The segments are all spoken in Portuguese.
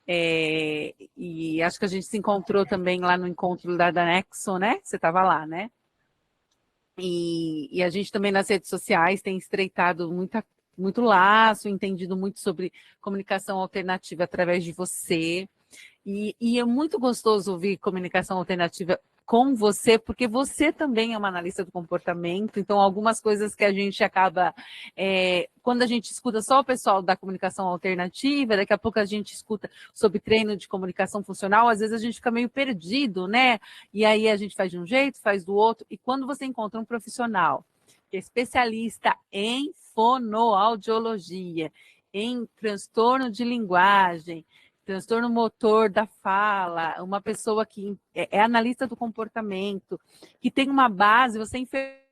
E acho que a gente se encontrou também lá no encontro da Nexon, né? Você estava lá, né? E a gente também nas redes sociais tem estreitado muito laço, entendido muito sobre comunicação alternativa através de você. E é muito gostoso ouvir comunicação alternativa com você, porque você também é uma analista do comportamento, então algumas coisas que a gente acaba, quando a gente escuta só o pessoal da comunicação alternativa, daqui a pouco a gente escuta sobre treino de comunicação funcional, às vezes a gente fica meio perdido, né? E aí a gente faz de um jeito, faz do outro, e quando você encontra um profissional que é especialista em fonoaudiologia, em transtorno de linguagem, transtorno motor da fala, uma pessoa que é analista do comportamento, que tem uma base, você é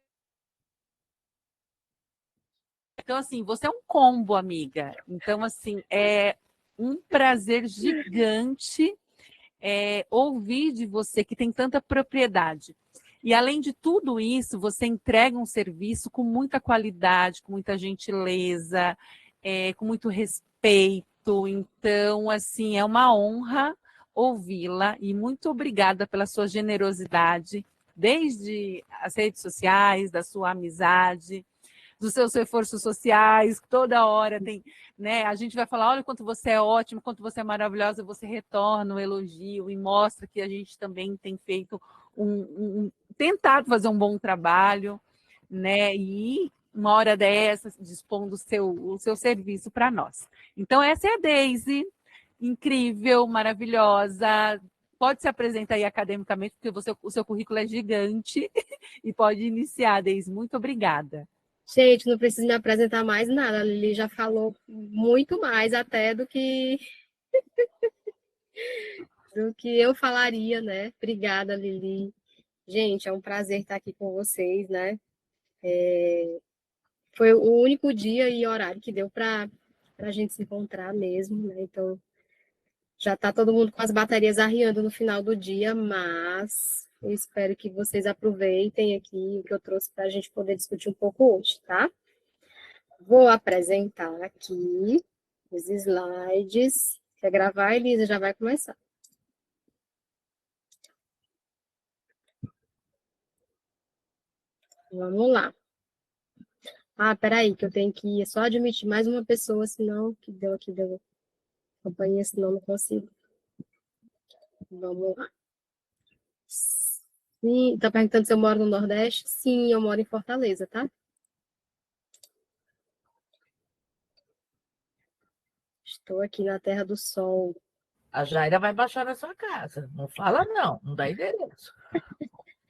então, assim, você é um combo, amiga. Então, assim, é um prazer gigante ouvir de você que tem tanta propriedade. E, além de tudo isso, você entrega um serviço com muita qualidade, com muita gentileza, com muito respeito. Então, assim, é uma honra ouvi-la e muito obrigada pela sua generosidade, desde as redes sociais, da sua amizade, dos seus reforços sociais, toda hora tem, né? A gente vai falar, olha quanto você é ótimo, quanto você é maravilhosa, você retorna o elogio e mostra que a gente também tem feito tentado fazer um bom trabalho, né? E uma hora dessas, dispondo o seu serviço para nós. Então, essa é a Deise, incrível, maravilhosa. Pode se apresentar aí academicamente, porque o seu currículo é gigante, e pode iniciar, Deise. Muito obrigada. Gente, não preciso me apresentar mais nada. A Lili já falou muito mais até do que eu falaria, né? Obrigada, Lili. Gente, é um prazer estar aqui com vocês, né? Foi o único dia e horário que deu para a gente se encontrar mesmo, né? Então, já está todo mundo com as baterias arriando no final do dia, mas eu espero que vocês aproveitem aqui o que eu trouxe para a gente poder discutir um pouco hoje, tá? Vou apresentar aqui os slides. Quer gravar, Elisa? Já vai começar. Vamos lá. Ah, peraí, que eu tenho que só admitir mais uma pessoa, senão que deu aqui, deu companhia, senão não consigo. Vamos lá. Sim, tá perguntando se eu moro no Nordeste? Sim, eu moro em Fortaleza, tá? Estou aqui na Terra do Sol. A Jaira vai baixar na sua casa. Não fala, não. Não dá endereço.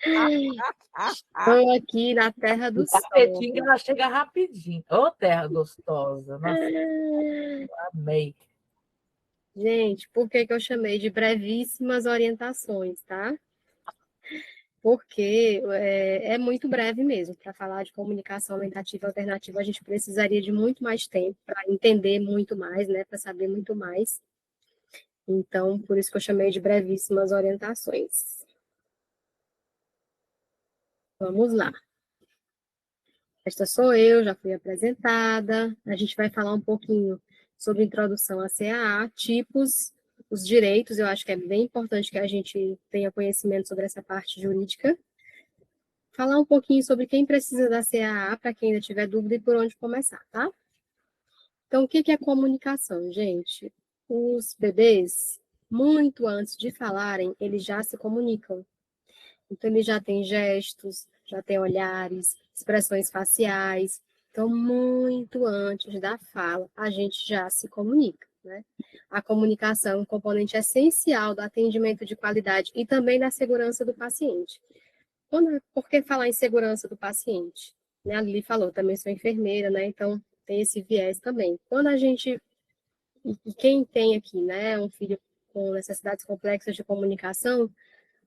Estou aqui na Terra do O Sol. tapetinho, ela chega rapidinho. Ô, terra gostosa. Nossa, amei. Gente, por que que eu chamei de brevíssimas orientações, tá? Porque é muito breve mesmo. Para falar de comunicação aumentativa alternativa, a gente precisaria de muito mais tempo para entender muito mais, né? Para saber muito mais. Então, por isso que eu chamei de brevíssimas orientações. Vamos lá. Esta sou eu, já fui apresentada. A gente vai falar um pouquinho sobre introdução à CAA, tipos, os direitos. Eu acho que é bem importante que a gente tenha conhecimento sobre essa parte jurídica. Falar um pouquinho sobre quem precisa da CAA, para quem ainda tiver dúvida, e por onde começar, tá? Então, o que é comunicação, gente? Os bebês, muito antes de falarem, eles já se comunicam. Então, eles já têm gestos, já têm olhares, expressões faciais. Então, muito antes da fala, a gente já se comunica, né? A comunicação é um componente essencial do atendimento de qualidade e também da segurança do paciente. Por que falar em segurança do paciente? Né, a Lili falou, também sou enfermeira, né? Então, tem esse viés também. Quando a gente, e quem tem aqui, né, um filho com necessidades complexas de comunicação,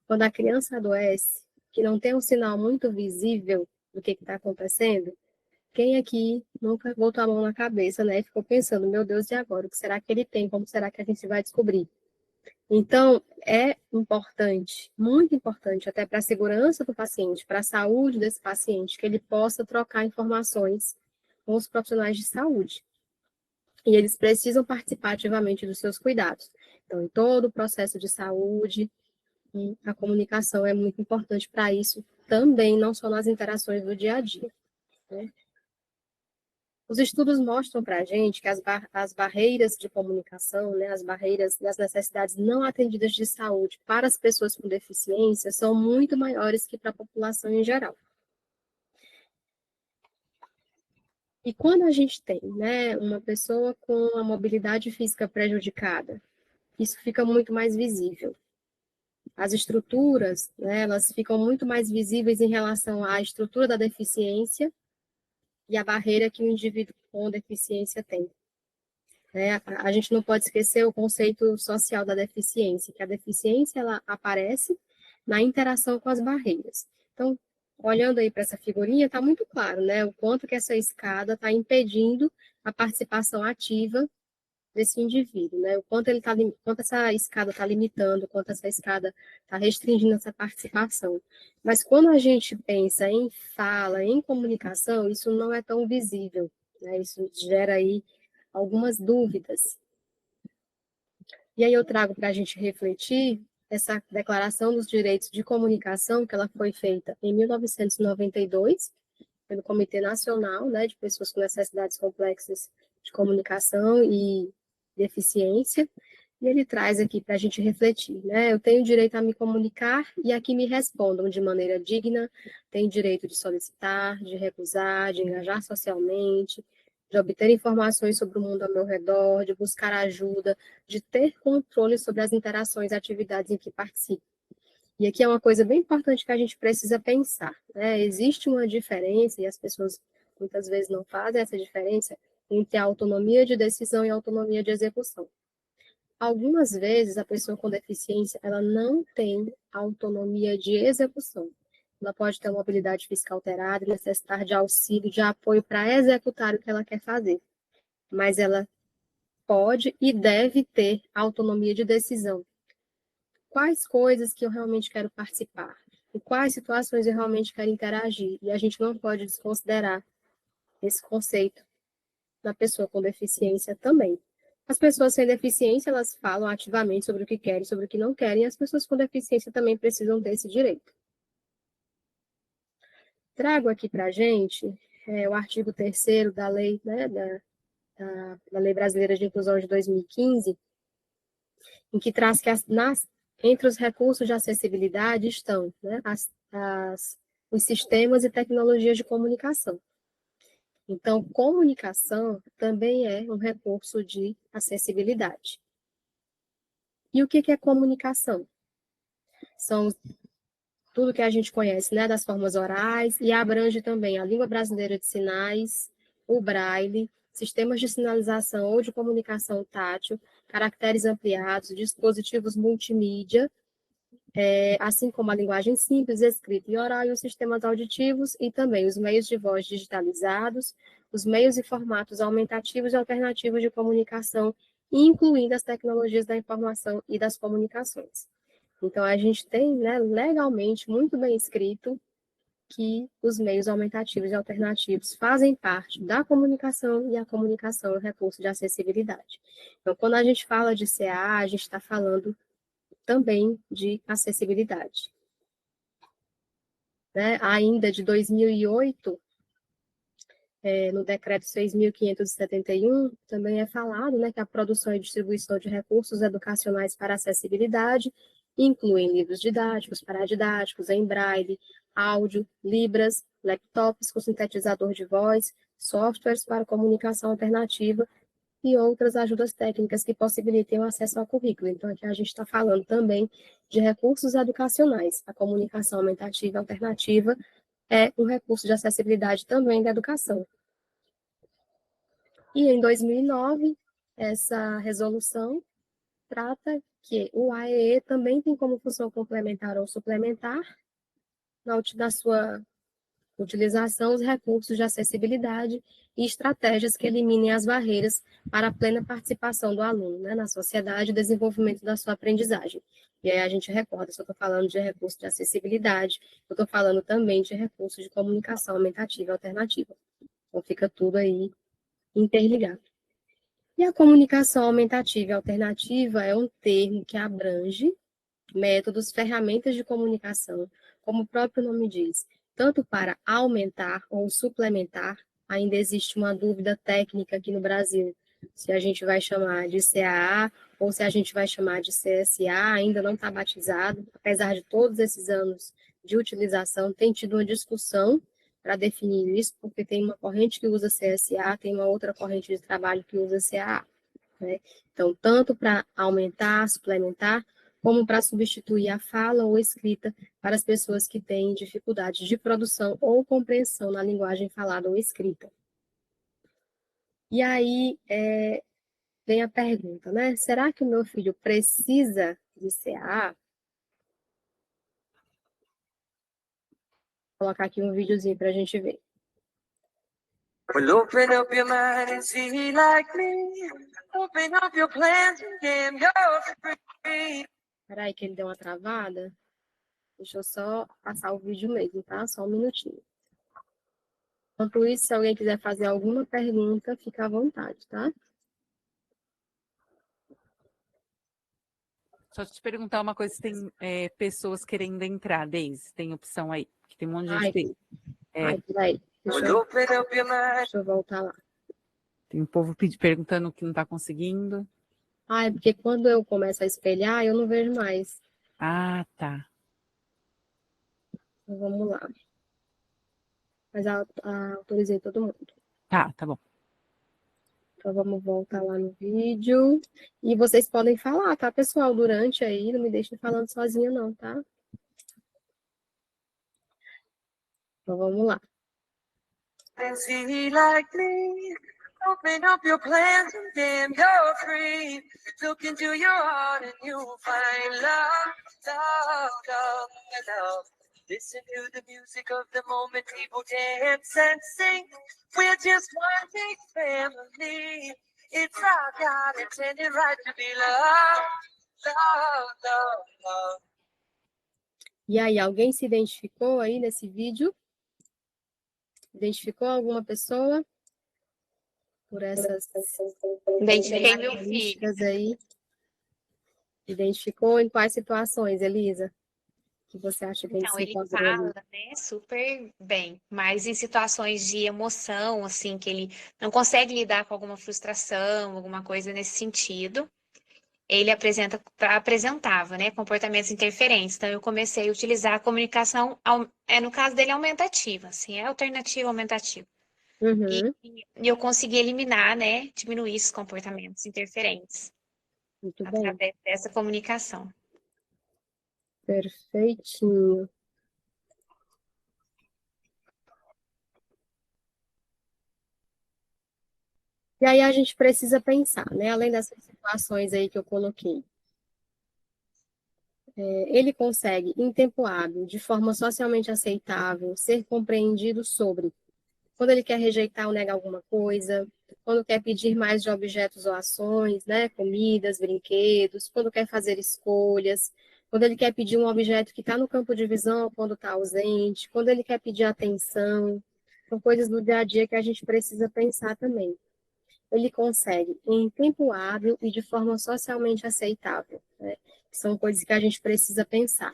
quando a criança adoece, que não tem um sinal muito visível do que está acontecendo, quem aqui nunca botou a mão na cabeça, né, e ficou pensando, meu Deus, e agora? O que será que ele tem? Como será que a gente vai descobrir? Então, é importante, muito importante, até para a segurança do paciente, para a saúde desse paciente, que ele possa trocar informações com os profissionais de saúde. e eles precisam participar ativamente dos seus cuidados. Então, em todo o processo de saúde, a comunicação é muito importante para isso também, não só nas interações do dia a dia, né? Os estudos mostram para a gente que as barreiras de comunicação, né, as barreiras das necessidades não atendidas de saúde para as pessoas com deficiência são muito maiores que para a população em geral. E quando a gente tem, né, uma pessoa com a mobilidade física prejudicada, isso fica muito mais visível. As estruturas, né, elas ficam muito mais visíveis em relação à estrutura da deficiência e a barreira que o indivíduo com deficiência tem. Né? A gente não pode esquecer o conceito social da deficiência, que a deficiência ela aparece na interação com as barreiras. Então, olhando aí para essa figurinha, está muito claro, né, o quanto que essa escada está impedindo a participação ativa desse indivíduo, né, o quanto quanto essa escada está limitando, o quanto essa escada está restringindo essa participação. Mas quando a gente pensa em fala, em comunicação, isso não é tão visível, né, isso gera aí algumas dúvidas. E aí eu trago para a gente refletir essa Declaração dos Direitos de Comunicação, que ela foi feita em 1992, pelo Comitê Nacional, né, de Pessoas com Necessidades Complexas de Comunicação e Deficiência, e ele traz aqui para a gente refletir, né, eu tenho direito a me comunicar e a que me respondam de maneira digna, tenho direito de solicitar, de recusar, de engajar socialmente, de obter informações sobre o mundo ao meu redor, de buscar ajuda, de ter controle sobre as interações e atividades em que participo. E aqui é uma coisa bem importante que a gente precisa pensar, né? Existe uma diferença, e as pessoas muitas vezes não fazem essa diferença, entre a autonomia de decisão e a autonomia de execução. Algumas vezes a pessoa com deficiência, ela não tem autonomia de execução. Ela pode ter uma mobilidade física alterada e necessitar de auxílio, de apoio para executar o que ela quer fazer. Mas ela pode e deve ter autonomia de decisão. Quais coisas que eu realmente quero participar? Em quais situações eu realmente quero interagir? E a gente não pode desconsiderar esse conceito na pessoa com deficiência também. As pessoas sem deficiência, elas falam ativamente sobre o que querem, sobre o que não querem, e as pessoas com deficiência também precisam desse direito. Trago aqui para a gente o artigo 3º da lei, né, da Lei Brasileira de Inclusão de 2015, em que traz que entre os recursos de acessibilidade estão, né, os sistemas e tecnologias de comunicação. Então, comunicação também é um recurso de acessibilidade. E o que é comunicação? São tudo que a gente conhece, né, das formas orais, e abrange também a língua brasileira de sinais, o braille, sistemas de sinalização ou de comunicação tátil, caracteres ampliados, dispositivos multimídia, assim como a linguagem simples, escrita e oral, e os sistemas auditivos, e também os meios de voz digitalizados, os meios e formatos aumentativos e alternativos de comunicação, incluindo as tecnologias da informação e das comunicações. Então, a gente tem, né, legalmente, muito bem escrito, que os meios aumentativos e alternativos fazem parte da comunicação, e a comunicação é um recurso de acessibilidade. Então, quando a gente fala de CA, a gente está falando também de acessibilidade. Né? Ainda de 2008, no decreto 6.571, também é falado, né, que a produção e distribuição de recursos educacionais para acessibilidade incluem livros didáticos, paradidáticos, em braille, áudio, libras, laptops com sintetizador de voz, softwares para comunicação alternativa e outras ajudas técnicas que possibilitem o acesso ao currículo. Então, aqui a gente está falando também de recursos educacionais. A comunicação aumentativa alternativa é um recurso de acessibilidade também da educação. E em 2009, essa resolução trata que o AEE também tem como função complementar ou suplementar, na sua utilização, os recursos de acessibilidade e estratégias que eliminem as barreiras para a plena participação do aluno, né, na sociedade e desenvolvimento da sua aprendizagem. E aí a gente recorda, se eu estou falando de recursos de acessibilidade, eu estou falando também de recursos de comunicação aumentativa e alternativa. Então fica tudo aí interligado. E a comunicação aumentativa e alternativa é um termo que abrange métodos, ferramentas de comunicação, como o próprio nome diz, tanto para aumentar ou suplementar. Ainda existe uma dúvida técnica aqui no Brasil, se a gente vai chamar de CAA ou se a gente vai chamar de CSA, ainda não está batizado, apesar de todos esses anos de utilização, tem tido uma discussão para definir isso, porque tem uma corrente que usa CSA, tem uma outra corrente de trabalho que usa CAA, né? Então, tanto para aumentar, suplementar, como para substituir a fala ou escrita para as pessoas que têm dificuldade de produção ou compreensão na linguagem falada ou escrita. E aí vem a pergunta, né? Será que o meu filho precisa de CAA? Vou colocar aqui um videozinho para a gente ver. Well, open up your mind and see like me. Open up your plans and then you're free. Espera aí que ele deu uma travada. Deixa eu só passar o vídeo mesmo, tá? Só um minutinho. Enquanto isso, se alguém quiser fazer alguma pergunta, fica à vontade, tá? Só te perguntar uma coisa, se tem pessoas querendo entrar, Deise, tem opção aí, que tem um monte de Ai, gente. peraí. Well, open up your mind. Deixa eu voltar lá. Tem um povo perguntando que não está conseguindo. Ah, é porque quando eu começo a espelhar, eu não vejo mais. Ah, tá. Então, vamos lá. Mas autorizei todo mundo. Tá bom. Então, vamos voltar lá no vídeo. E vocês podem falar, tá, pessoal? Durante aí, não me deixem falando sozinha, não, tá? Então, vamos lá. And see like me. Open up your plans and then you're free. Look into your heart and you'll find love, love, love, love. Listen to the music of the moment, people dance and sing. We're just one big family. It's our God intended right to be loved, love, love, love. E aí, alguém se identificou aí nesse vídeo? Identificou alguma pessoa? Por essas Identifiquei meu filho. características aí? Identificou em quais situações, Elisa? Que você acha que a gente Então, se ele enquadrou ali? fala, né, super bem, mas em situações de emoção, assim, que ele não consegue lidar com alguma frustração, alguma coisa nesse sentido, ele apresentava, né, comportamentos interferentes. Então, eu comecei a utilizar a comunicação, no caso dele, aumentativa, assim, é alternativa aumentativa. Uhum, E eu consegui eliminar, né, diminuir esses comportamentos interferentes muito bem. através dessa comunicação. Perfeitinho. E aí a gente precisa pensar, né? Além dessas situações aí que eu coloquei. Ele consegue, em tempo hábil, de forma socialmente aceitável, ser compreendido sobre quando ele quer rejeitar ou negar alguma coisa, quando quer pedir mais de objetos ou ações, né? Comidas, brinquedos, quando quer fazer escolhas, quando ele quer pedir um objeto que está no campo de visão quando está ausente, quando ele quer pedir atenção. São coisas do dia a dia que a gente precisa pensar também. Ele consegue em tempo hábil e de forma socialmente aceitável, né? São coisas que a gente precisa pensar.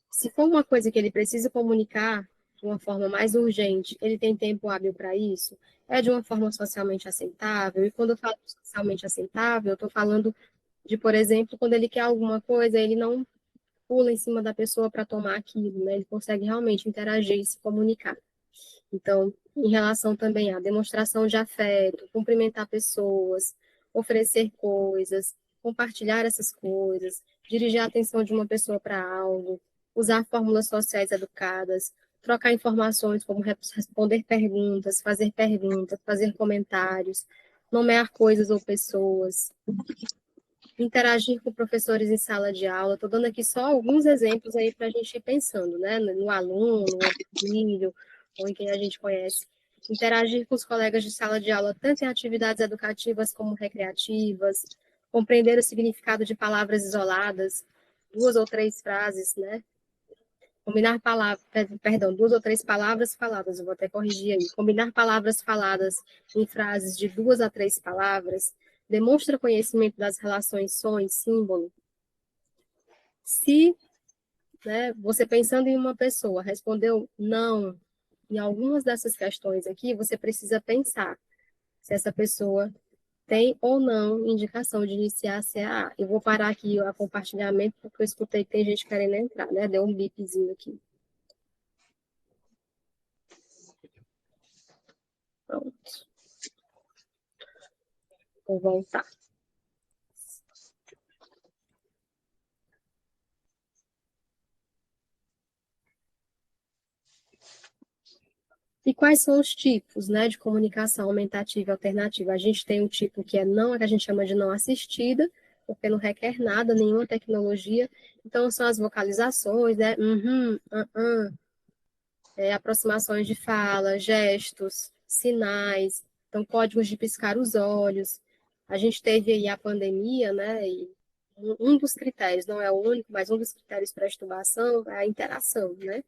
Se for uma coisa que ele precisa comunicar de uma forma mais urgente, ele tem tempo hábil para isso? É de uma forma socialmente aceitável? E quando eu falo socialmente aceitável, eu estou falando de, por exemplo, quando ele quer alguma coisa, ele não pula em cima da pessoa para tomar aquilo, né? Ele consegue realmente interagir e se comunicar. Então, em relação também à demonstração de afeto, cumprimentar pessoas, oferecer coisas, compartilhar essas coisas, dirigir a atenção de uma pessoa para algo, usar fórmulas sociais educadas, trocar informações como responder perguntas, fazer comentários, nomear coisas ou pessoas, interagir com professores em sala de aula. Estou dando aqui só alguns exemplos aí para a gente ir pensando, né? No aluno, ou no filho, ou em quem a gente conhece. Interagir com os colegas de sala de aula, tanto em atividades educativas como recreativas, compreender o significado de palavras isoladas, 2 ou 3 frases, né? Combinar palavras, perdão, 2 ou 3 palavras faladas, eu vou até corrigir aí. Combinar palavras faladas em frases de 2 a 3 palavras demonstra conhecimento das relações som e símbolo. Se, né, você pensando em uma pessoa respondeu não em algumas dessas questões aqui, você precisa pensar se essa pessoa tem ou não indicação de iniciar CAA. Eu vou parar aqui o compartilhamento, porque eu escutei que tem gente querendo entrar, né? Deu um bipzinho aqui. Pronto. Vou voltar. E quais são os tipos, né, de comunicação aumentativa e alternativa? A gente tem um tipo que é não, que a gente chama de não assistida, porque não requer nada, nenhuma tecnologia. Então, são as vocalizações, né? Aproximações de fala, gestos, sinais, então, códigos de piscar os olhos. A gente teve aí a pandemia, né? E um dos critérios, não é o único, mas um dos critérios para a extubação é a interação, né?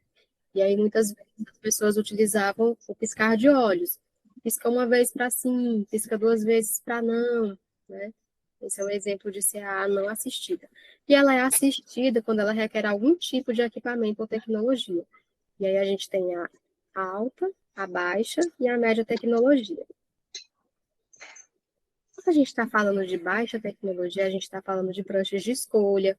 E aí, muitas vezes, as pessoas utilizavam o piscar de olhos. Pisca uma vez para sim, pisca 2 vezes para não, né? Esse é um exemplo de CAA não assistida. E ela é assistida quando ela requer algum tipo de equipamento ou tecnologia. E aí a gente tem a alta, a baixa e a média tecnologia. Quando a gente está falando de baixa tecnologia, a gente está falando de pranchas de escolha,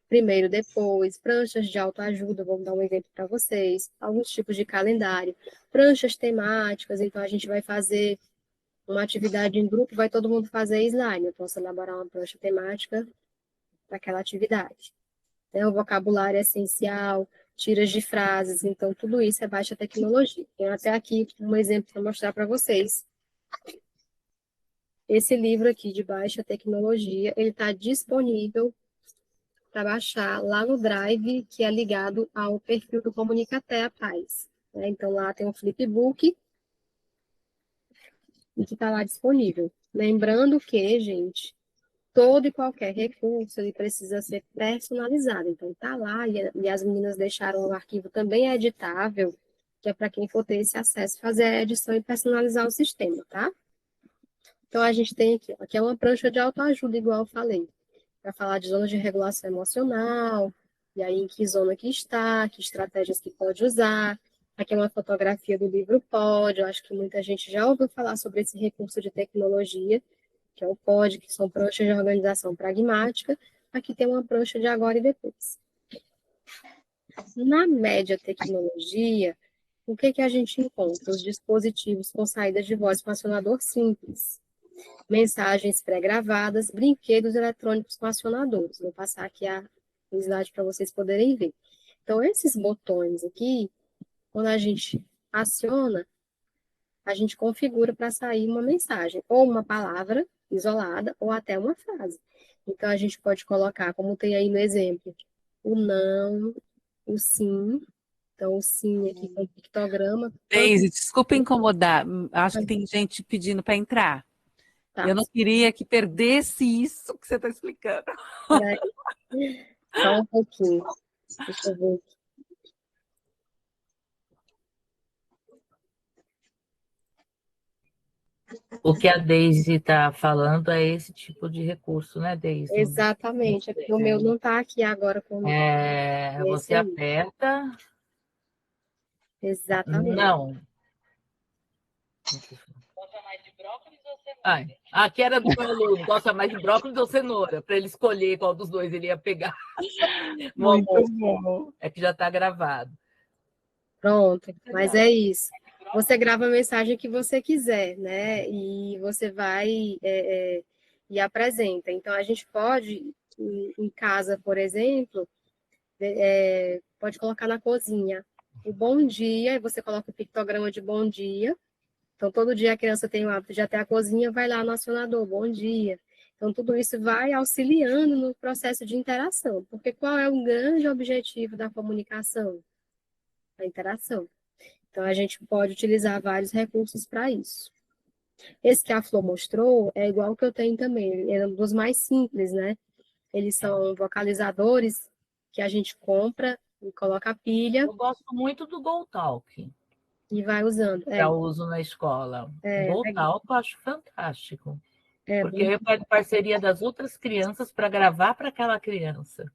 primeiro, depois, pranchas de autoajuda, vou dar um exemplo para vocês, alguns tipos de calendário, pranchas temáticas, então a gente vai fazer uma atividade em grupo, vai todo mundo fazer slime, eu posso elaborar uma prancha temática para aquela atividade. O vocabulário essencial, tiras de frases, então tudo isso é baixa tecnologia. Tenho até aqui um exemplo para mostrar para vocês. Esse livro aqui de baixa tecnologia, ele está disponível para baixar lá no Drive, que é ligado ao perfil do Comunicatea Paz. Então, lá tem um flipbook e que está lá disponível. Lembrando que, gente, todo e qualquer recurso ele precisa ser personalizado. Então, tá lá, e as meninas deixaram o arquivo também editável, que é para quem for ter esse acesso, fazer a edição e personalizar o sistema, tá? Então, a gente tem aqui é uma prancha de autoajuda, igual eu falei, para falar de zonas de regulação emocional, e aí em que zona que está, que estratégias que pode usar. Aqui é uma fotografia do livro Pod, eu acho que muita gente já ouviu falar sobre esse recurso de tecnologia, que é o POD, que são pranchas de organização pragmática. Aqui tem uma prancha de agora e depois. Na média tecnologia, o que a gente encontra? Os dispositivos com saída de voz com acionador simples, mensagens pré-gravadas, brinquedos eletrônicos com acionadores. Vou passar aqui o slide para vocês poderem ver. Então, esses botões aqui, quando a gente aciona, a gente configura para sair uma mensagem, ou uma palavra isolada, ou até uma frase. Então, a gente pode colocar, como tem aí no exemplo, o não, o sim. Então, o sim aqui com pictograma. Deise, desculpa incomodar. Acho que tem gente pedindo para entrar. Tá. Eu não queria que perdesse isso que você está explicando. Só um pouquinho. Deixa eu ver aqui. O que a Deise está falando é esse tipo de recurso, né, Deise? Exatamente. É porque o meu não está aqui agora comigo. Você aperta. Exatamente. Não. Gosta mais de brócolis ou cenoura? Aqui era do meu aluno. Gosta mais de brócolis ou cenoura? Para ele escolher qual dos dois ele ia pegar. Muito bom. É que já está gravado. Pronto, mas é isso. Você grava a mensagem que você quiser, né? E você vai e apresenta. Então, a gente pode, em casa, por exemplo, pode colocar na cozinha o bom dia, e você coloca o pictograma de bom dia. Então, todo dia a criança tem o hábito de ir até a cozinha, vai lá no acionador, bom dia. Então, tudo isso vai auxiliando no processo de interação. Porque qual é o grande objetivo da comunicação? A interação. Então, a gente pode utilizar vários recursos para isso. Esse que a Flor mostrou é igual ao que eu tenho também, é um dos mais simples, né? Eles são vocalizadores que a gente compra E coloca a pilha Eu gosto muito do Go Talk, e vai usando. para uso na escola. O Go legal. Talk eu acho fantástico, porque Bom, eu pego parceria das outras crianças para gravar para aquela criança.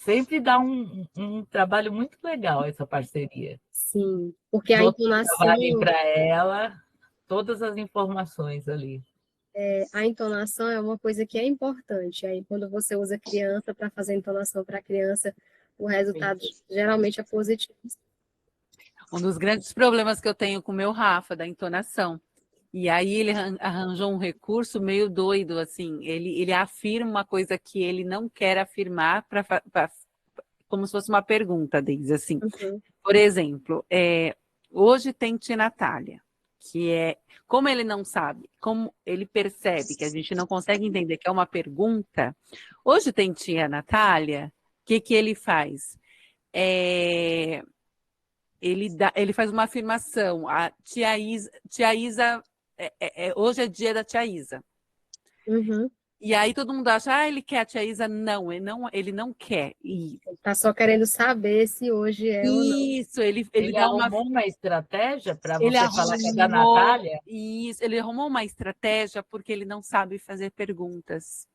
Sempre dá um trabalho muito legal essa parceria. sim, porque Os a outros entonação, gravarem para ela todas as informações ali. a entonação é uma coisa que é importante. Aí, quando você usa criança para fazer entonação para criança, o resultado geralmente é positivo. Um dos grandes problemas que eu tenho com o meu Rafa, da entonação. E aí ele arranjou um recurso meio doido, assim. Ele afirma uma coisa que ele não quer afirmar, como se fosse uma pergunta, Deise, assim. Uhum. Por exemplo, hoje tem Tia Natália, que é, como ele não sabe, como ele percebe que a gente não consegue entender que é uma pergunta, hoje tem Tia Natália, o que ele faz? Ele faz uma afirmação, a tia Isa hoje é dia da tia Isa. Uhum. E aí todo mundo acha, ele quer a tia Isa. Não, ele não quer. Tá só querendo saber se hoje é ou não. Isso, ele Ele dá uma. arrumou uma estratégia para Ele você falar que é da Natália? Isso, ele arrumou uma estratégia porque ele não sabe fazer perguntas.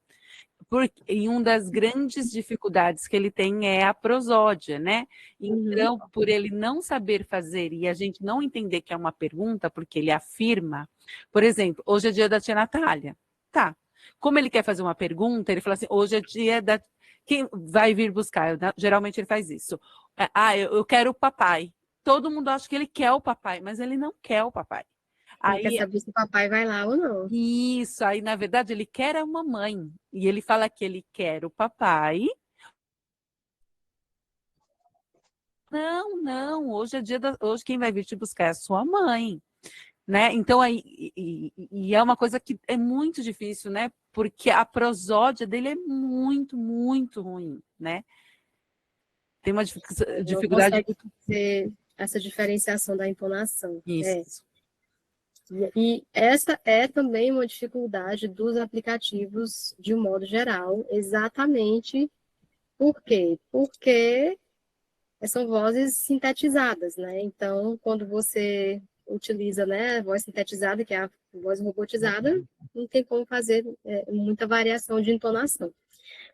E uma das grandes dificuldades que ele tem é a prosódia, né? Então, por ele não saber fazer e a gente não entender que é uma pergunta, porque ele afirma, por exemplo, hoje é dia da tia Natália. Tá. Como ele quer fazer uma pergunta, ele fala assim: hoje é dia da. Quem vai vir buscar? Geralmente ele faz isso. Eu quero o papai. Todo mundo acha que ele quer o papai, mas ele não quer o papai. Ele quer Aí saber se o papai vai lá ou não. isso, aí na verdade ele quer a mamãe. E ele fala que ele quer o papai. Não, não, hoje é hoje quem vai vir te buscar é a sua mãe, né? Então aí e é uma coisa que é muito difícil, né? Porque a prosódia dele é muito, muito ruim, né? Tem uma Não dificuldade consegue ter essa diferenciação da entonação. isso. E essa é também uma dificuldade dos aplicativos de um modo geral, exatamente por quê? Porque são vozes sintetizadas, né? Então, quando você utiliza, né, a voz sintetizada, que é a voz robotizada, não tem como fazer muita variação de entonação.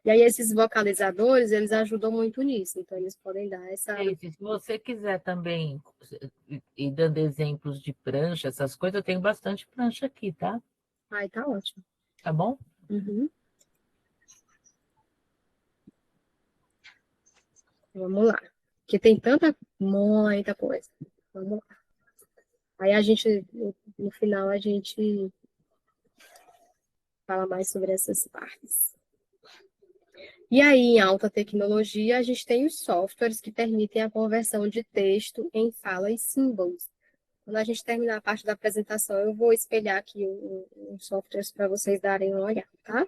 E aí, esses vocalizadores, eles ajudam muito nisso. Então, eles podem dar essa... Se você quiser também ir dando exemplos de prancha, essas coisas, eu tenho bastante prancha aqui, tá? Ai, tá ótimo. Tá bom? Uhum. Vamos lá. Porque tem muita coisa. Vamos lá. Aí a gente, no final, a gente fala mais sobre essas partes. E aí, em alta tecnologia, a gente tem os softwares que permitem a conversão de texto em fala e símbolos. Quando a gente terminar a parte da apresentação, eu vou espelhar aqui os softwares para vocês darem uma olhada, tá?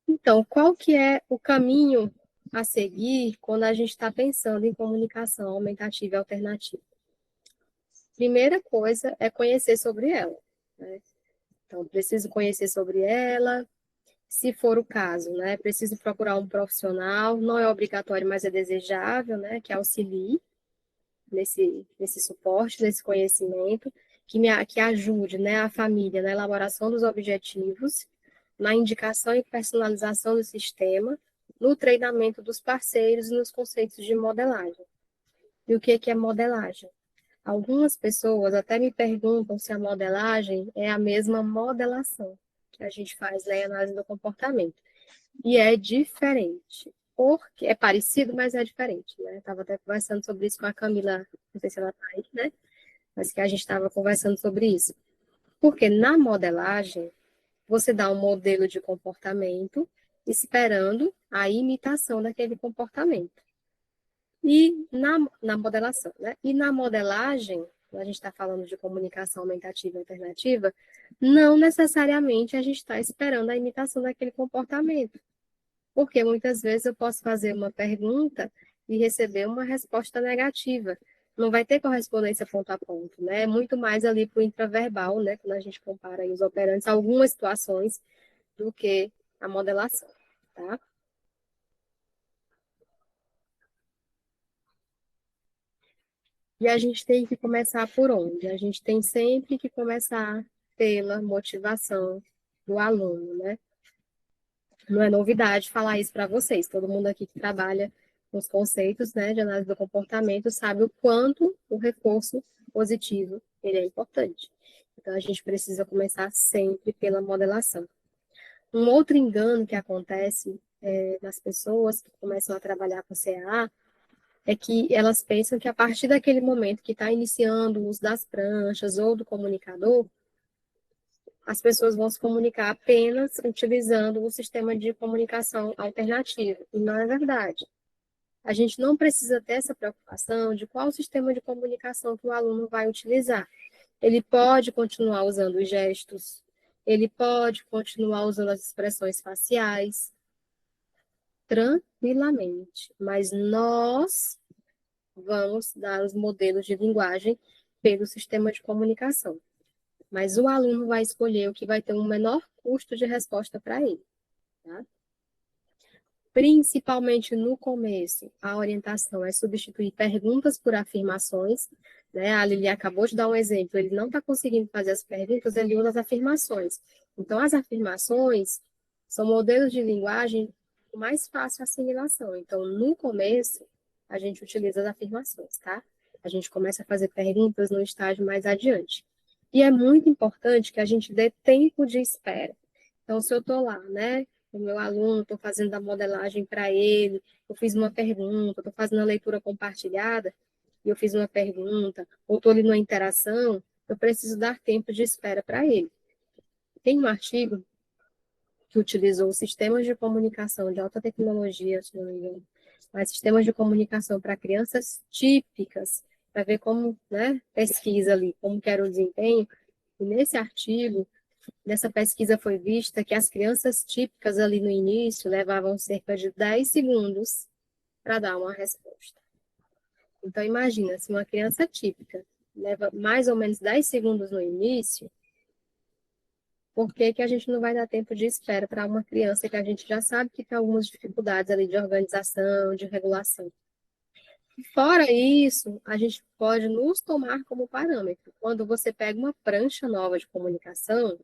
Então, qual que é o caminho a seguir quando a gente está pensando em comunicação aumentativa e alternativa? Primeira coisa é conhecer sobre ela, né? Então, preciso conhecer sobre ela. Se for o caso, né, preciso procurar um profissional, não é obrigatório, mas é desejável, né, que auxilie nesse suporte, nesse conhecimento, que ajude, né, a família na elaboração dos objetivos, na indicação e personalização do sistema, no treinamento dos parceiros e nos conceitos de modelagem. E o que é modelagem? Algumas pessoas até me perguntam se a modelagem é a mesma modelação que a gente faz, né, análise do comportamento. E é diferente. Porque é parecido, mas é diferente, né? Estava até conversando sobre isso com a Camila, não sei se ela está aí, né? Mas que a gente estava conversando sobre isso. Porque na modelagem, você dá um modelo de comportamento esperando a imitação daquele comportamento. E na modelação, né? E na modelagem, quando a gente está falando de comunicação aumentativa e alternativa, não necessariamente a gente está esperando a imitação daquele comportamento. Porque muitas vezes eu posso fazer uma pergunta e receber uma resposta negativa. Não vai ter correspondência ponto a ponto, né? É muito mais ali para o intraverbal, né? Quando a gente compara aí os operantes, algumas situações, do que a modelação, tá? E a gente tem que começar por onde? A gente tem sempre que começar pela motivação do aluno, né? Não é novidade falar isso para vocês. Todo mundo aqui que trabalha com os conceitos, né, de análise do comportamento sabe o quanto o reforço positivo ele é importante. Então, a gente precisa começar sempre pela modelação. Um outro engano que acontece nas pessoas que começam a trabalhar com CAA é que elas pensam que a partir daquele momento que está iniciando o uso das pranchas ou do comunicador, as pessoas vão se comunicar apenas utilizando o sistema de comunicação alternativo. E não é verdade. A gente não precisa ter essa preocupação de qual sistema de comunicação que o aluno vai utilizar. Ele pode continuar usando os gestos, ele pode continuar usando as expressões faciais, tranquilamente. Mas nós vamos dar os modelos de linguagem pelo sistema de comunicação. Mas o aluno vai escolher o que vai ter um menor custo de resposta para ele. Tá? Principalmente no começo, a orientação é substituir perguntas por afirmações. Né? A Lili acabou de dar um exemplo, ele não está conseguindo fazer as perguntas, ele usa as afirmações. Então, as afirmações são modelos de linguagem com mais fácil assimilação. Então, no começo, a gente utiliza as afirmações, tá? A gente começa a fazer perguntas no estágio mais adiante. E é muito importante que a gente dê tempo de espera. Então, se eu estou lá, né, o meu aluno, estou fazendo a modelagem para ele, eu fiz uma pergunta, estou fazendo a leitura compartilhada, e eu fiz uma pergunta, ou estou ali numa interação, eu preciso dar tempo de espera para ele. Tem um artigo que utilizou sistemas de comunicação de alta tecnologia, se não me engano, mas sistemas de comunicação para crianças típicas, para ver como, né, pesquisa ali, como que era o desempenho. E nesse artigo, nessa pesquisa foi vista que as crianças típicas ali no início levavam cerca de 10 segundos para dar uma resposta. Então, imagina, se uma criança típica leva mais ou menos 10 segundos no início, por que que a gente não vai dar tempo de espera para uma criança que a gente já sabe que tem algumas dificuldades ali de organização, de regulação? Fora isso, a gente pode nos tomar como parâmetro. Quando você pega uma prancha nova de comunicação,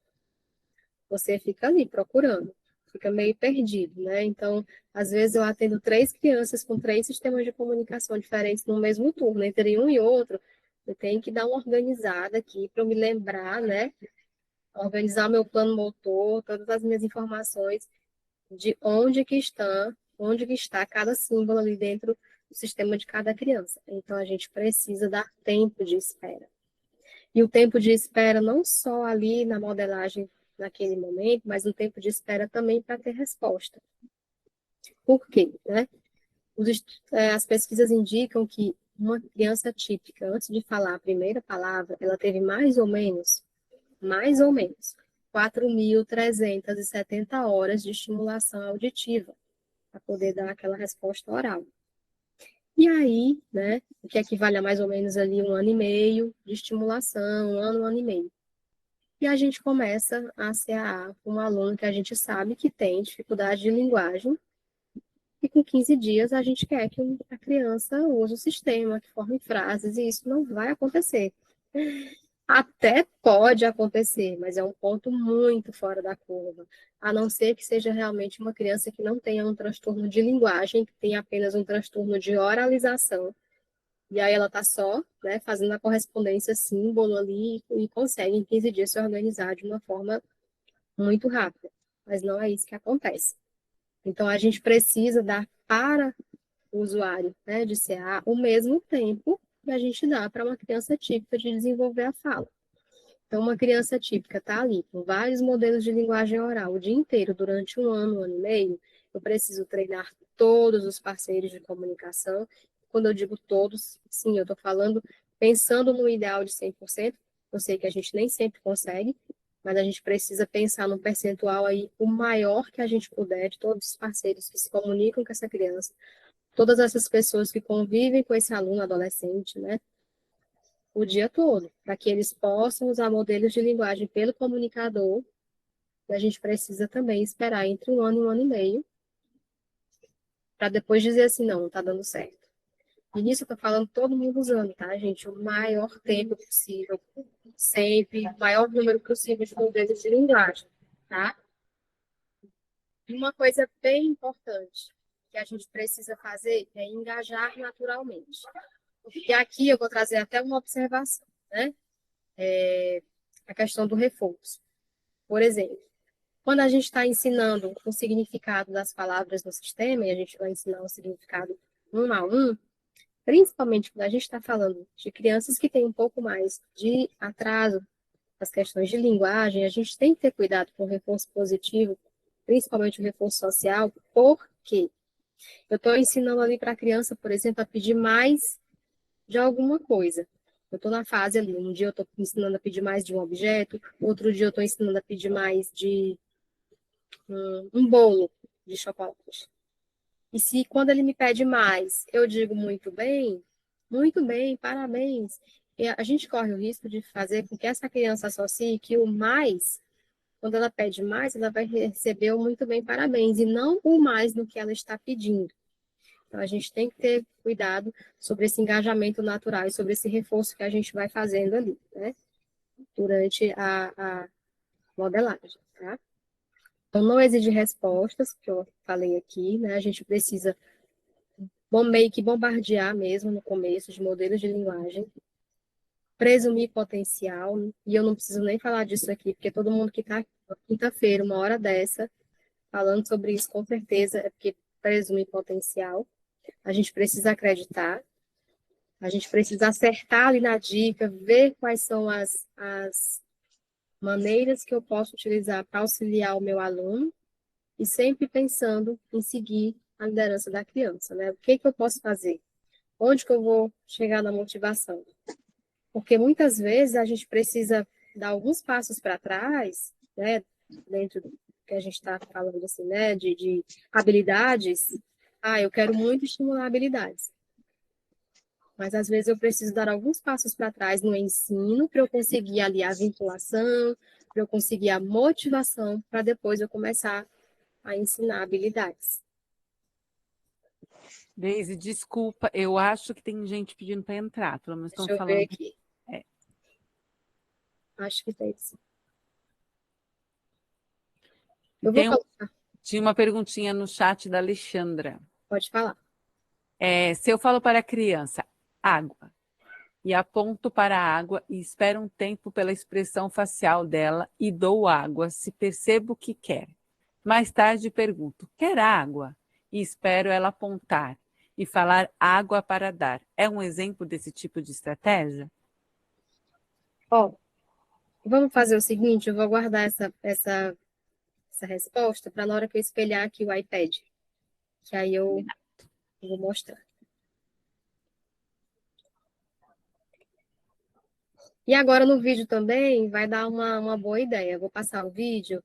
você fica ali procurando, fica meio perdido, né? Então, às vezes eu atendo 3 crianças com 3 sistemas de comunicação diferentes no mesmo turno, entre um e outro, eu tenho que dar uma organizada aqui para eu me lembrar, né? Organizar meu plano motor, todas as minhas informações de onde que está cada símbolo ali dentro do sistema de cada criança. Então, a gente precisa dar tempo de espera. E o tempo de espera não só ali na modelagem naquele momento, mas um tempo de espera também para ter resposta. Por quê? Né? As pesquisas indicam que uma criança típica, antes de falar a primeira palavra, ela teve mais ou menos 4.370 horas de estimulação auditiva para poder dar aquela resposta oral. E aí, né, o que equivale a mais ou menos ali 1 ano e meio de estimulação, 1 ano e meio. E a gente começa a CAA com um aluno que a gente sabe que tem dificuldade de linguagem, e com 15 dias a gente quer que a criança use o sistema, que forme frases, e isso não vai acontecer. Até pode acontecer, mas é um ponto muito fora da curva. A não ser que seja realmente uma criança que não tenha um transtorno de linguagem, que tenha apenas um transtorno de oralização. E aí ela está só, né, fazendo a correspondência símbolo ali e consegue em 15 dias se organizar de uma forma muito rápida. Mas não é isso que acontece. Então, a gente precisa dar para o usuário, né, de CA o mesmo tempo que a gente dá para uma criança típica de desenvolver a fala. Então, uma criança típica está ali com vários modelos de linguagem oral o dia inteiro, durante 1 ano, 1 ano e meio, eu preciso treinar todos os parceiros de comunicação. Quando eu digo todos, sim, eu estou falando pensando no ideal de 100%, eu sei que a gente nem sempre consegue, mas a gente precisa pensar num percentual aí o maior que a gente puder de todos os parceiros que se comunicam com essa criança, todas essas pessoas que convivem com esse aluno adolescente, né, o dia todo, para que eles possam usar modelos de linguagem pelo comunicador. E a gente precisa também esperar entre 1 ano e 1 ano e meio, para depois dizer assim, não está dando certo. E nisso eu tô falando todo mundo usando, tá, gente? O maior tempo possível, sempre, o maior número possível de modelos de linguagem, tá? E uma coisa bem importante que a gente precisa fazer é engajar naturalmente. E aqui eu vou trazer até uma observação, né? A questão do reforço. Por exemplo, quando a gente está ensinando o significado das palavras no sistema, e a gente vai ensinar o significado um a um, principalmente quando a gente está falando de crianças que têm um pouco mais de atraso nas questões de linguagem, a gente tem que ter cuidado com o reforço positivo, principalmente o reforço social, porque eu estou ensinando ali para a criança, por exemplo, a pedir mais de alguma coisa. Eu estou na fase ali, um dia eu estou ensinando a pedir mais de um objeto, outro dia eu estou ensinando a pedir mais de um bolo de chocolate. E se quando ele me pede mais, eu digo muito bem, parabéns, e a gente corre o risco de fazer com que essa criança associe que o mais, quando ela pede mais, ela vai receber o muito bem, parabéns, e não o mais no que ela está pedindo. Então, a gente tem que ter cuidado sobre esse engajamento natural e sobre esse reforço que a gente vai fazendo ali, né? Durante a modelagem, tá? Então, não exige respostas, que eu falei aqui, né? A gente precisa meio que bombardear mesmo no começo de modelos de linguagem, presumir potencial, e eu não preciso nem falar disso aqui, porque todo mundo que está quinta-feira, uma hora dessa, falando sobre isso, com certeza, é porque presume potencial. A gente precisa acreditar, a gente precisa acertar ali na dica, ver quais são as maneiras que eu posso utilizar para auxiliar o meu aluno, e sempre pensando em seguir a liderança da criança, né? O que que eu posso fazer? Onde que eu vou chegar na motivação? Porque muitas vezes a gente precisa dar alguns passos para trás, né? Dentro do que a gente está falando assim, né? De habilidades. Ah, eu quero muito estimular habilidades. Mas às vezes eu preciso dar alguns passos para trás no ensino para eu conseguir ali a vinculação, para eu conseguir a motivação, para depois eu começar a ensinar habilidades. Deise, desculpa, eu acho que tem gente pedindo para entrar, pelo menos estão Deixa eu ver falando. aqui. É. Acho que tem sim. E Eu vou colocar. tinha uma perguntinha no chat da Alexandra. Pode falar. Se eu falo para a criança, água, e aponto para a água e espero um tempo pela expressão facial dela e dou água, se percebo que quer. Mais tarde pergunto, quer água? E espero ela apontar e falar água para dar. É um exemplo desse tipo de estratégia? Ó, vamos fazer o seguinte, eu vou guardar essa resposta para na hora que eu espelhar aqui o iPad, que aí eu vou mostrar. E agora no vídeo também vai dar uma boa ideia. Eu vou passar o vídeo.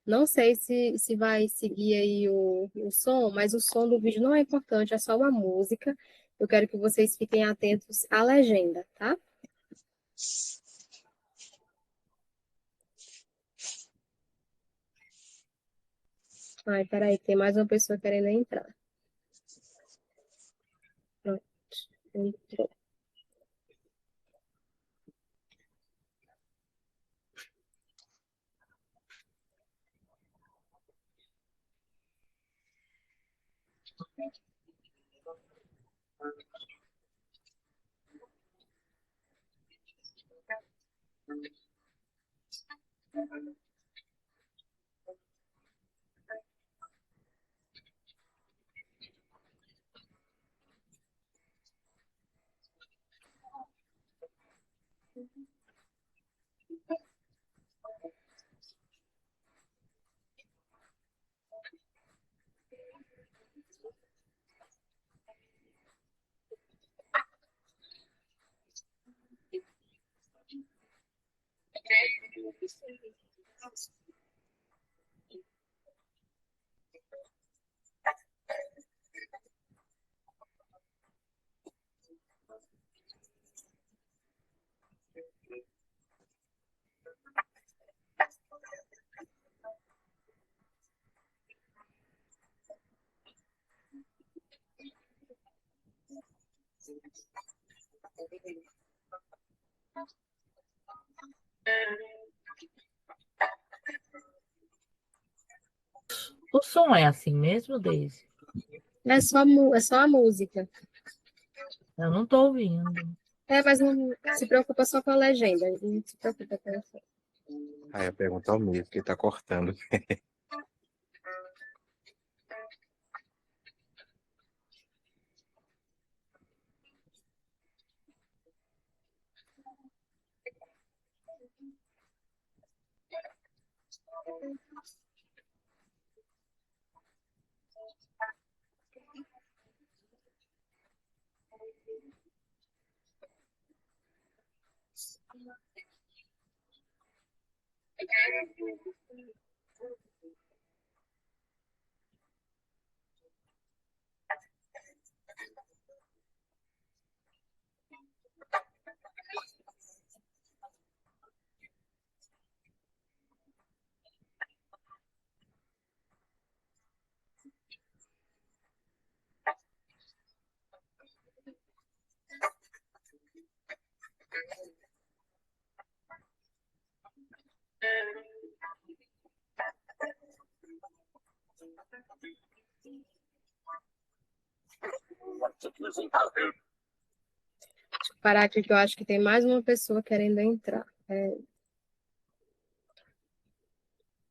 Não sei se vai seguir aí o som, mas o som do vídeo não é importante, é só uma música. Eu quero que vocês fiquem atentos à legenda, tá? Ai, peraí, tem mais uma pessoa querendo entrar. Pronto, entrou. O som é assim mesmo, Daisy? É só a música. Eu não estou ouvindo. Mas não se preocupa só com a legenda. Não se preocupa com isso. Aí a pergunta ao meio, que tá cortando. Deixa eu parar aqui que eu acho que tem mais uma pessoa querendo entrar.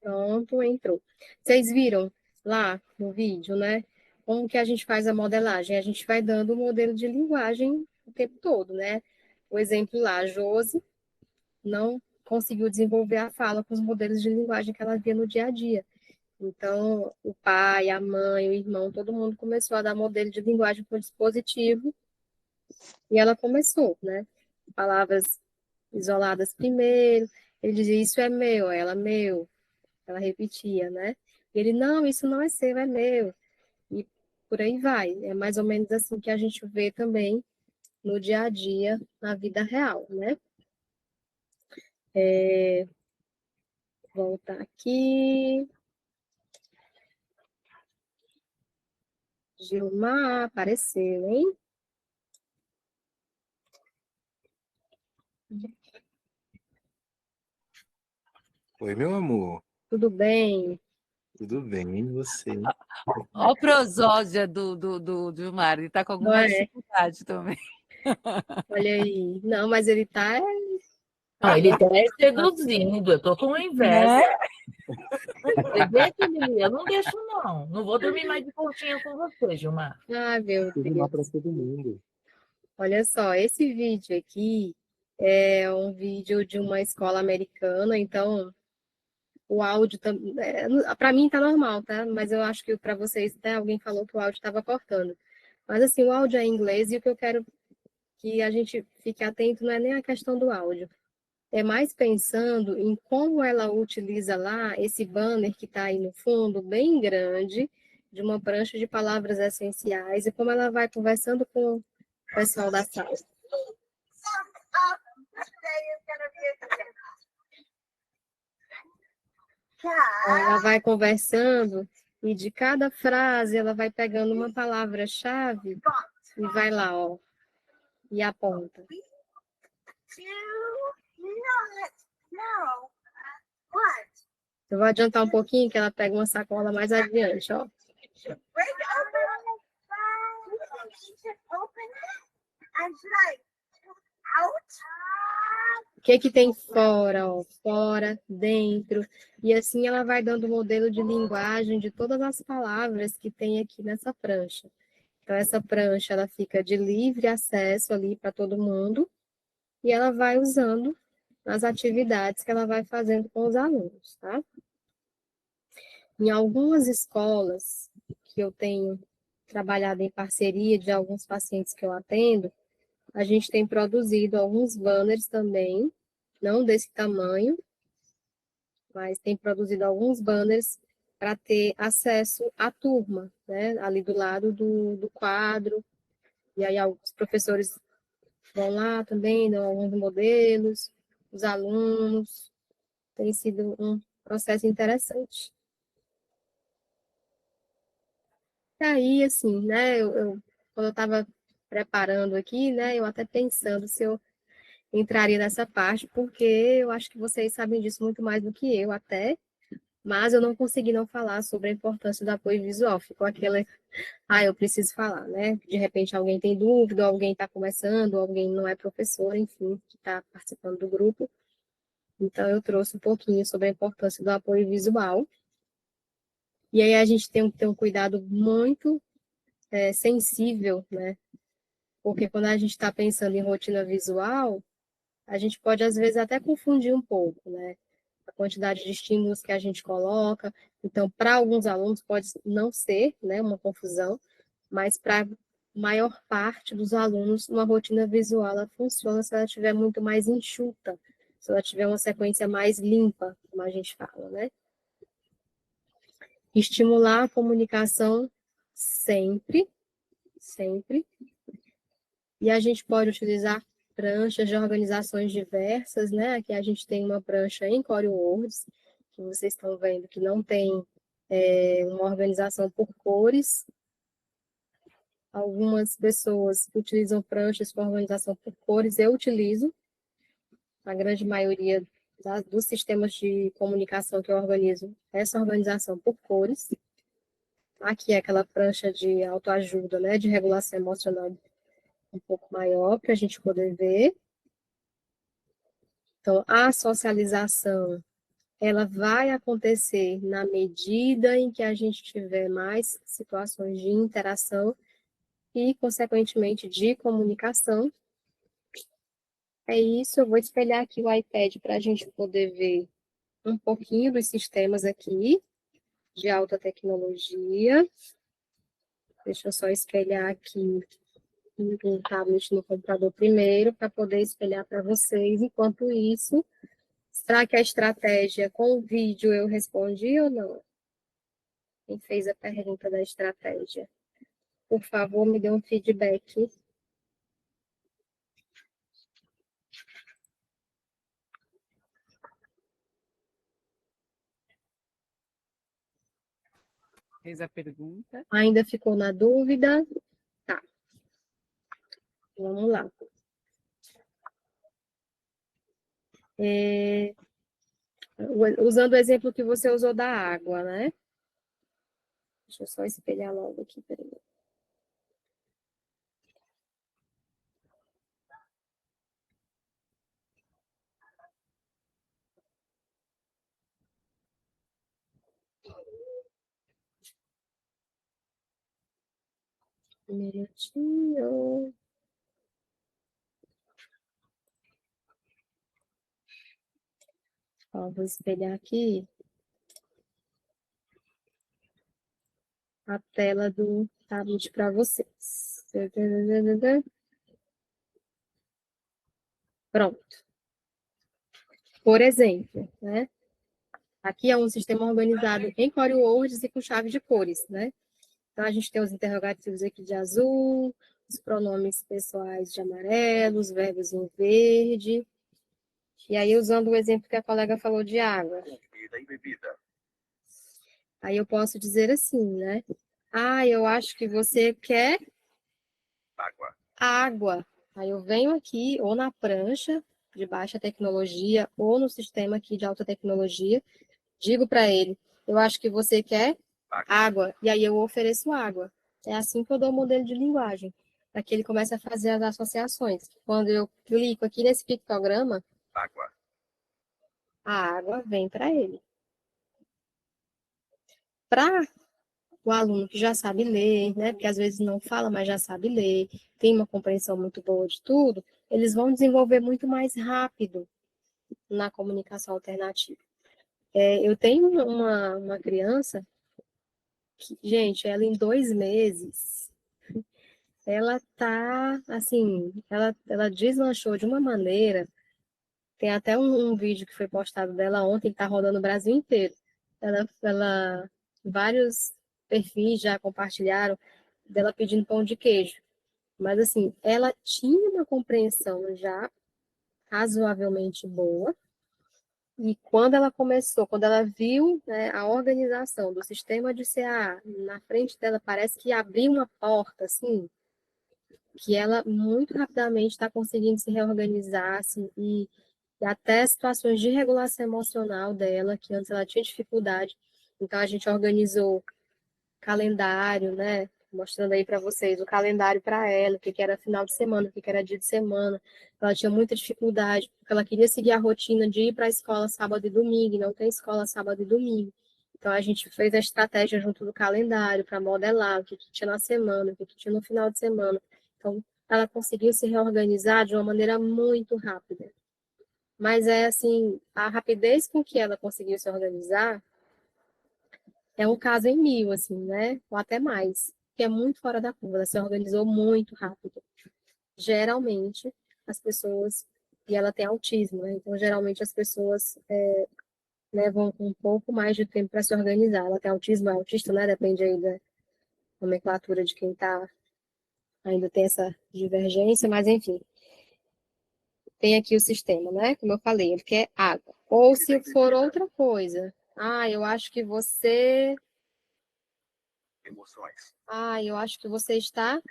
Pronto, entrou. Vocês viram lá no vídeo, né? Como que a gente faz a modelagem? A gente vai dando o modelo de linguagem o tempo todo, né? O exemplo lá, a Josi não conseguiu desenvolver a fala com os modelos de linguagem que ela via no dia a dia. Então, o pai, a mãe, o irmão, todo mundo começou a dar modelo de linguagem para o dispositivo e ela começou, né? Palavras isoladas primeiro. Ele dizia, isso é meu, ela, meu. Ela repetia, né? E ele, não, isso não é seu, é meu. E por aí vai. É mais ou menos assim que a gente vê também no dia a dia, na vida real, né? Voltar aqui. Gilmar apareceu, hein? Oi, meu amor. Tudo bem? Tudo bem? E você? Olha o prosódia do Gilmar, ele está com Não alguma é? dificuldade também. Olha aí. Não, mas ele tá. Não, ele está seduzindo, eu estou com inveja. Né? Você vê que eu não deixo, não. Não vou dormir mais de pontinha com você, Gilmar. Ah, meu Tudo mal Deus. para todo mundo. Olha só, esse vídeo aqui é um vídeo de uma escola americana, então o áudio para mim tá normal, tá? Mas eu acho que para vocês, até alguém falou que o áudio estava cortando. Mas assim, o áudio é em inglês e o que eu quero que a gente fique atento não é nem a questão do áudio. É mais pensando em como ela utiliza lá esse banner que está aí no fundo, bem grande, de uma prancha de palavras essenciais, e como ela vai conversando com o pessoal da sala. Ela vai conversando e de cada frase ela vai pegando uma palavra-chave e vai lá, ó, e aponta. Eu vou adiantar um pouquinho que ela pega uma sacola mais adiante, ó. O que que tem fora, ó? Fora, dentro. E assim ela vai dando o modelo de linguagem de todas as palavras que tem aqui nessa prancha. Então, essa prancha, ela fica de livre acesso ali para todo mundo. E ela vai usando nas atividades que ela vai fazendo com os alunos, tá? Em algumas escolas que eu tenho trabalhado em parceria de alguns pacientes que eu atendo, a gente tem produzido alguns banners também, não desse tamanho, mas tem produzido alguns banners para ter acesso à turma, né? Ali do lado do quadro. E aí os professores vão lá também, dão alguns modelos, os alunos. Tem sido um processo interessante. E aí, assim, né, quando eu estava preparando aqui, né, eu até pensando se eu entraria nessa parte, porque eu acho que vocês sabem disso muito mais do que eu até, mas eu não consegui não falar sobre a importância do apoio visual. Ficou aquela, eu preciso falar, né? De repente alguém tem dúvida, ou alguém está começando, ou alguém não é professor, enfim, que está participando do grupo. Então, eu trouxe um pouquinho sobre a importância do apoio visual. E aí a gente tem que ter um cuidado muito sensível, né? Porque quando a gente está pensando em rotina visual, a gente pode, às vezes, até confundir um pouco, né? A quantidade de estímulos que a gente coloca. Então, para alguns alunos pode não ser, né, uma confusão, mas para a maior parte dos alunos, uma rotina visual ela funciona se ela estiver muito mais enxuta, se ela tiver uma sequência mais limpa, como a gente fala, né? Estimular a comunicação sempre, sempre. E a gente pode utilizar pranchas de organizações diversas, né? Aqui a gente tem uma prancha em CorelWords, que vocês estão vendo que não tem uma organização por cores. Algumas pessoas utilizam pranchas com organização por cores, eu utilizo. A grande maioria dos sistemas de comunicação que eu organizo, essa organização por cores. Aqui é aquela prancha de autoajuda, né? De regulação emocional um pouco maior, para a gente poder ver. Então, a socialização, ela vai acontecer na medida em que a gente tiver mais situações de interação e, consequentemente, de comunicação. É isso, eu vou espelhar aqui o iPad para a gente poder ver um pouquinho dos sistemas aqui de alta tecnologia. Deixa eu só espelhar aqui um tablet no computador primeiro, para poder espelhar para vocês. Enquanto isso, será que a estratégia com o vídeo eu respondi ou não? Quem fez a pergunta da estratégia? Por favor, me dê um feedback. Fez a pergunta. Ainda ficou na dúvida? Tá. Vamos lá. Usando o exemplo que você usou da água, né? Deixa eu só espelhar logo aqui, peraí. Um minutinho. Ó, vou espelhar aqui a tela do tablet para vocês. Pronto. Por exemplo, né? Aqui é um sistema organizado em CorelWords e com chave de cores, né? Então, a gente tem os interrogativos aqui de azul, os pronomes pessoais de amarelo, os verbos em verde. E aí, usando o exemplo que a colega falou de água. Aí eu posso dizer assim, né? Eu acho que você quer água. Aí eu venho aqui, ou na prancha de baixa tecnologia, ou no sistema aqui de alta tecnologia, digo para ele, eu acho que você quer água. E aí eu ofereço água. É assim que eu dou o modelo de linguagem, para que ele comece a fazer as associações. Quando eu clico aqui nesse pictograma, a água vem para ele. Para o aluno que já sabe ler, né, porque às vezes não fala, mas já sabe ler, tem uma compreensão muito boa de tudo, eles vão desenvolver muito mais rápido na comunicação alternativa. Eu tenho uma criança que, gente, ela em 2 meses, ela tá, assim, ela deslanchou de uma maneira, tem até um vídeo que foi postado dela ontem, que tá rodando o Brasil inteiro. Vários perfis já compartilharam dela pedindo pão de queijo. Mas, assim, ela tinha uma compreensão já razoavelmente boa. E quando ela começou, quando ela viu, né, a organização do sistema de CAA na frente dela, parece que abriu uma porta, assim, que ela muito rapidamente está conseguindo se reorganizar, assim, e até situações de regulação emocional dela, que antes ela tinha dificuldade. Então, a gente organizou calendário, né? Mostrando aí para vocês o calendário para ela, o que era final de semana, o que era dia de semana. Ela tinha muita dificuldade, porque ela queria seguir a rotina de ir para a escola sábado e domingo, e não tem escola sábado e domingo. Então, a gente fez a estratégia junto do calendário para modelar o que tinha na semana, o que tinha no final de semana. Então, ela conseguiu se reorganizar de uma maneira muito rápida. Mas é assim, a rapidez com que ela conseguiu se organizar é um caso em mil, assim, né? Ou até mais, que é muito fora da curva. Ela se organizou muito rápido. Geralmente, as pessoas, e ela tem autismo, né? Então, geralmente, as pessoas levam um pouco mais de tempo para se organizar. Ela tem autismo, é autista, né? Depende aí da nomenclatura de quem tá, ainda tem essa divergência, mas enfim. Tem aqui o sistema, né? Como eu falei, ele quer água. Ou se for outra coisa. Eu acho que você. Eu acho que você está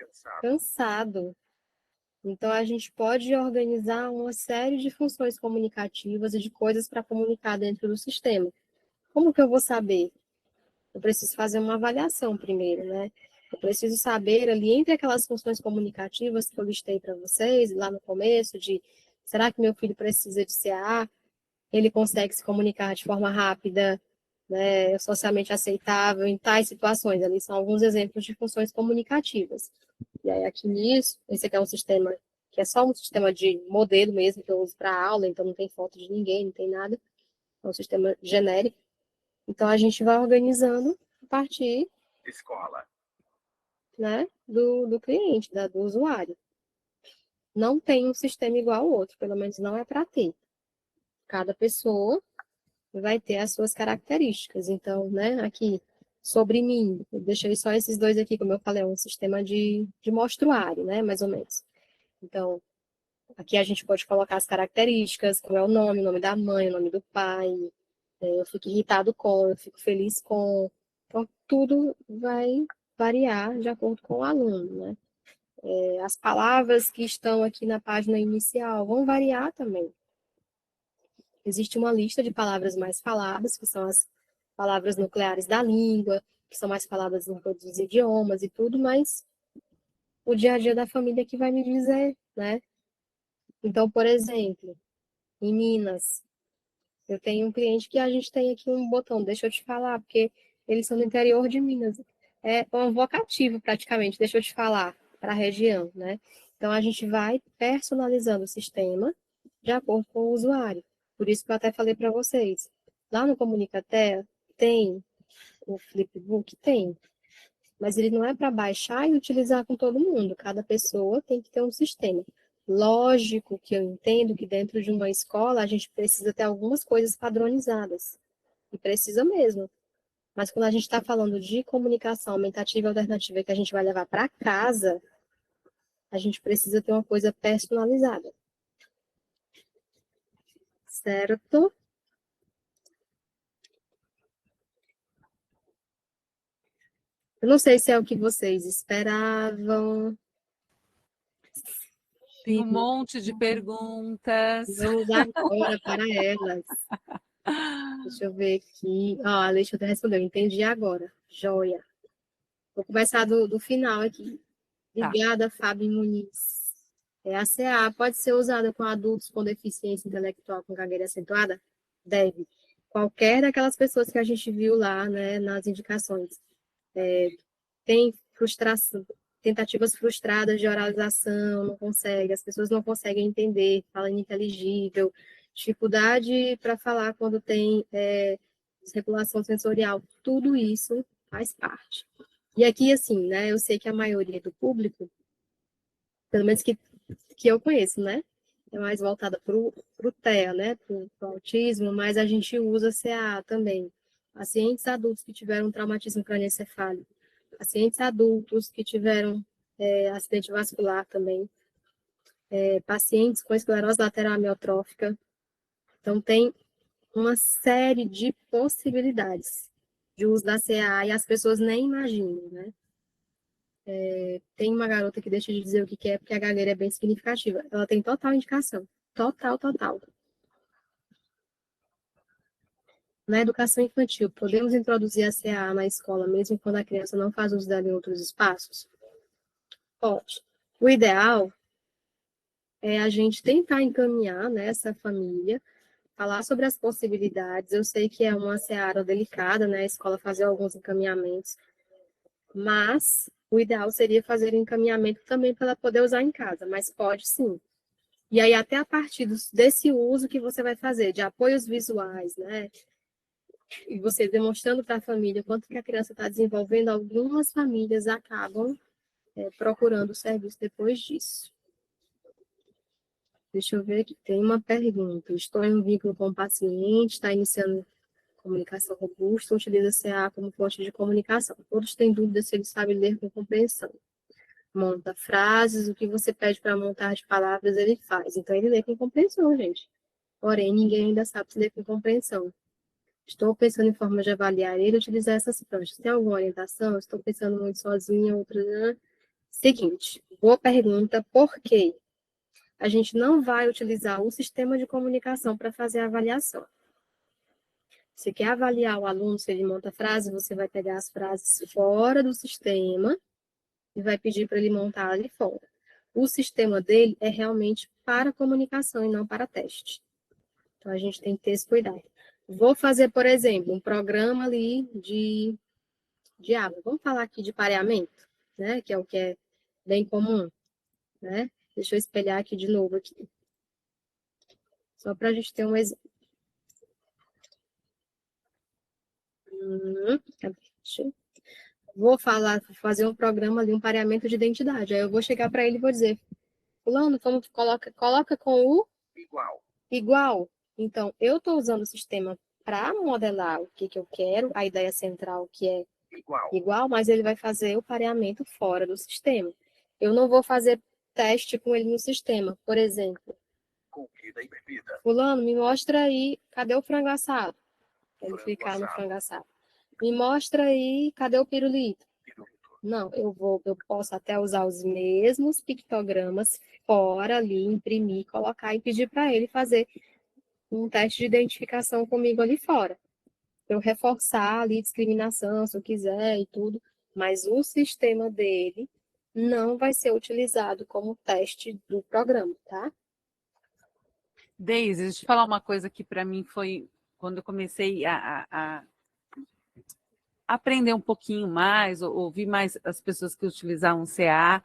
cansado. Então, a gente pode organizar uma série de funções comunicativas e de coisas para comunicar dentro do sistema. Como que eu vou saber? Eu preciso fazer uma avaliação primeiro, né? Eu preciso saber ali, entre aquelas funções comunicativas que eu listei para vocês, lá no começo, de será que meu filho precisa de CA? Ele consegue se comunicar de forma rápida, né, socialmente aceitável em tais situações. Ali são alguns exemplos de funções comunicativas. E aí, aqui nisso, esse aqui é um sistema que é só um sistema de modelo mesmo, que eu uso para aula, então não tem foto de ninguém, não tem nada. É um sistema genérico. Então, a gente vai organizando a partir né, do cliente, do usuário. Não tem um sistema igual ao outro, pelo menos não é para ter. Cada pessoa vai ter as suas características. Então, né, aqui, sobre mim, eu deixei só esses dois aqui, como eu falei, é um sistema de mostruário, né, mais ou menos. Então, aqui a gente pode colocar as características, como é o nome da mãe, o nome do pai, eu fico irritado com, eu fico feliz com. Então, tudo vai variar de acordo com o aluno, né? As palavras que estão aqui na página inicial vão variar também. Existe uma lista de palavras mais faladas, que são as palavras nucleares da língua, que são mais faladas em todos os idiomas e tudo, mas o dia a dia da família que vai me dizer, né? Então, por exemplo, em Minas, eu tenho um cliente que a gente tem aqui um botão, deixa eu te falar, porque eles são do interior de Minas. É um vocativo, praticamente, deixa eu te falar, para a região, né? Então, a gente vai personalizando o sistema de acordo com o usuário. Por isso que eu até falei para vocês. Lá no Comunicatea tem o Flipbook? Tem. Mas ele não é para baixar e utilizar com todo mundo. Cada pessoa tem que ter um sistema. Lógico que eu entendo que dentro de uma escola a gente precisa ter algumas coisas padronizadas. E precisa mesmo. Mas quando a gente está falando de comunicação aumentativa e alternativa que a gente vai levar para casa, a gente precisa ter uma coisa personalizada. Certo? Eu não sei se é o que vocês esperavam. Tem um monte de perguntas. Vamos agora para elas. Deixa eu ver aqui. A Alexandra respondeu, entendi agora. Joia. Vou começar do final aqui. Obrigada, Fábio Muniz. A CA pode ser usada com adultos com deficiência intelectual com gagueira acentuada? Deve. Qualquer daquelas pessoas que a gente viu lá, né, nas indicações. Tem frustração, tentativas frustradas de oralização, não consegue, as pessoas não conseguem entender, falam ininteligível, dificuldade para falar quando tem desregulação sensorial, tudo isso faz parte. E aqui, assim, né, eu sei que a maioria do público, pelo menos que eu conheço, né, é mais voltada para o TEA, né, para o autismo, mas a gente usa CA também. Pacientes adultos que tiveram traumatismo crânioencefálico, pacientes adultos que tiveram acidente vascular também, pacientes com esclerose lateral amiotrófica. Então, tem uma série de possibilidades de uso da CA e as pessoas nem imaginam, né? Tem uma garota que deixa de dizer o que quer, porque a gagueira é bem significativa. Ela tem total indicação. Total, total. Na educação infantil, podemos introduzir a CAA na escola, mesmo quando a criança não faz uso dela em outros espaços? Pode. O ideal é a gente tentar encaminhar, né, essa família, falar sobre as possibilidades. Eu sei que é uma seara delicada, né, a escola fazer alguns encaminhamentos, mas o ideal seria fazer encaminhamento também para ela poder usar em casa, mas pode sim. E aí, até a partir desse uso que você vai fazer, de apoios visuais, né, e você demonstrando para a família quanto que a criança está desenvolvendo, algumas famílias acabam procurando o serviço depois disso. Deixa eu ver aqui, tem uma pergunta. Estou em um vínculo com o paciente, está iniciando comunicação robusta, utiliza CA como fonte de comunicação. Todos têm dúvida se ele sabe ler com compreensão. Monta frases, o que você pede para montar de palavras, ele faz. Então, ele lê com compreensão, gente. Porém, ninguém ainda sabe se ler com compreensão. Estou pensando em forma de avaliar ele e utilizar essas pranchas. Tem alguma orientação? Estou pensando muito sozinha, outra... Seguinte, boa pergunta, por quê? A gente não vai utilizar o sistema de comunicação para fazer a avaliação. Você quer avaliar o aluno, se ele monta frase, você vai pegar as frases fora do sistema e vai pedir para ele montar ali fora. O sistema dele é realmente para comunicação e não para teste. Então, a gente tem que ter esse cuidado. Vou fazer, por exemplo, um programa ali de aula. Vamos falar aqui de pareamento, né? Que é o que é bem comum, né? Deixa eu espelhar aqui de novo aqui. Só para a gente ter um exemplo. Vou fazer um programa ali, um pareamento de identidade. Aí eu vou chegar para ele e vou dizer, fulano, como coloca com o igual. Então, eu estou usando o sistema para modelar o que eu quero, a ideia central que é igual, mas ele vai fazer o pareamento fora do sistema. Eu não vou fazer teste com ele no sistema. Por exemplo, fulano, me mostra aí, cadê o frango assado? Ele clicar no frango assado. Me mostra aí, cadê o pirulito? Não, eu posso até usar os mesmos pictogramas fora ali, imprimir, colocar e pedir para ele fazer um teste de identificação comigo ali fora. Eu reforçar ali discriminação, se eu quiser e tudo, mas o sistema dele não vai ser utilizado como teste do programa, tá? Deise, deixa eu te falar uma coisa que para mim foi quando eu comecei a aprender um pouquinho mais, ouvir mais as pessoas que utilizavam CA,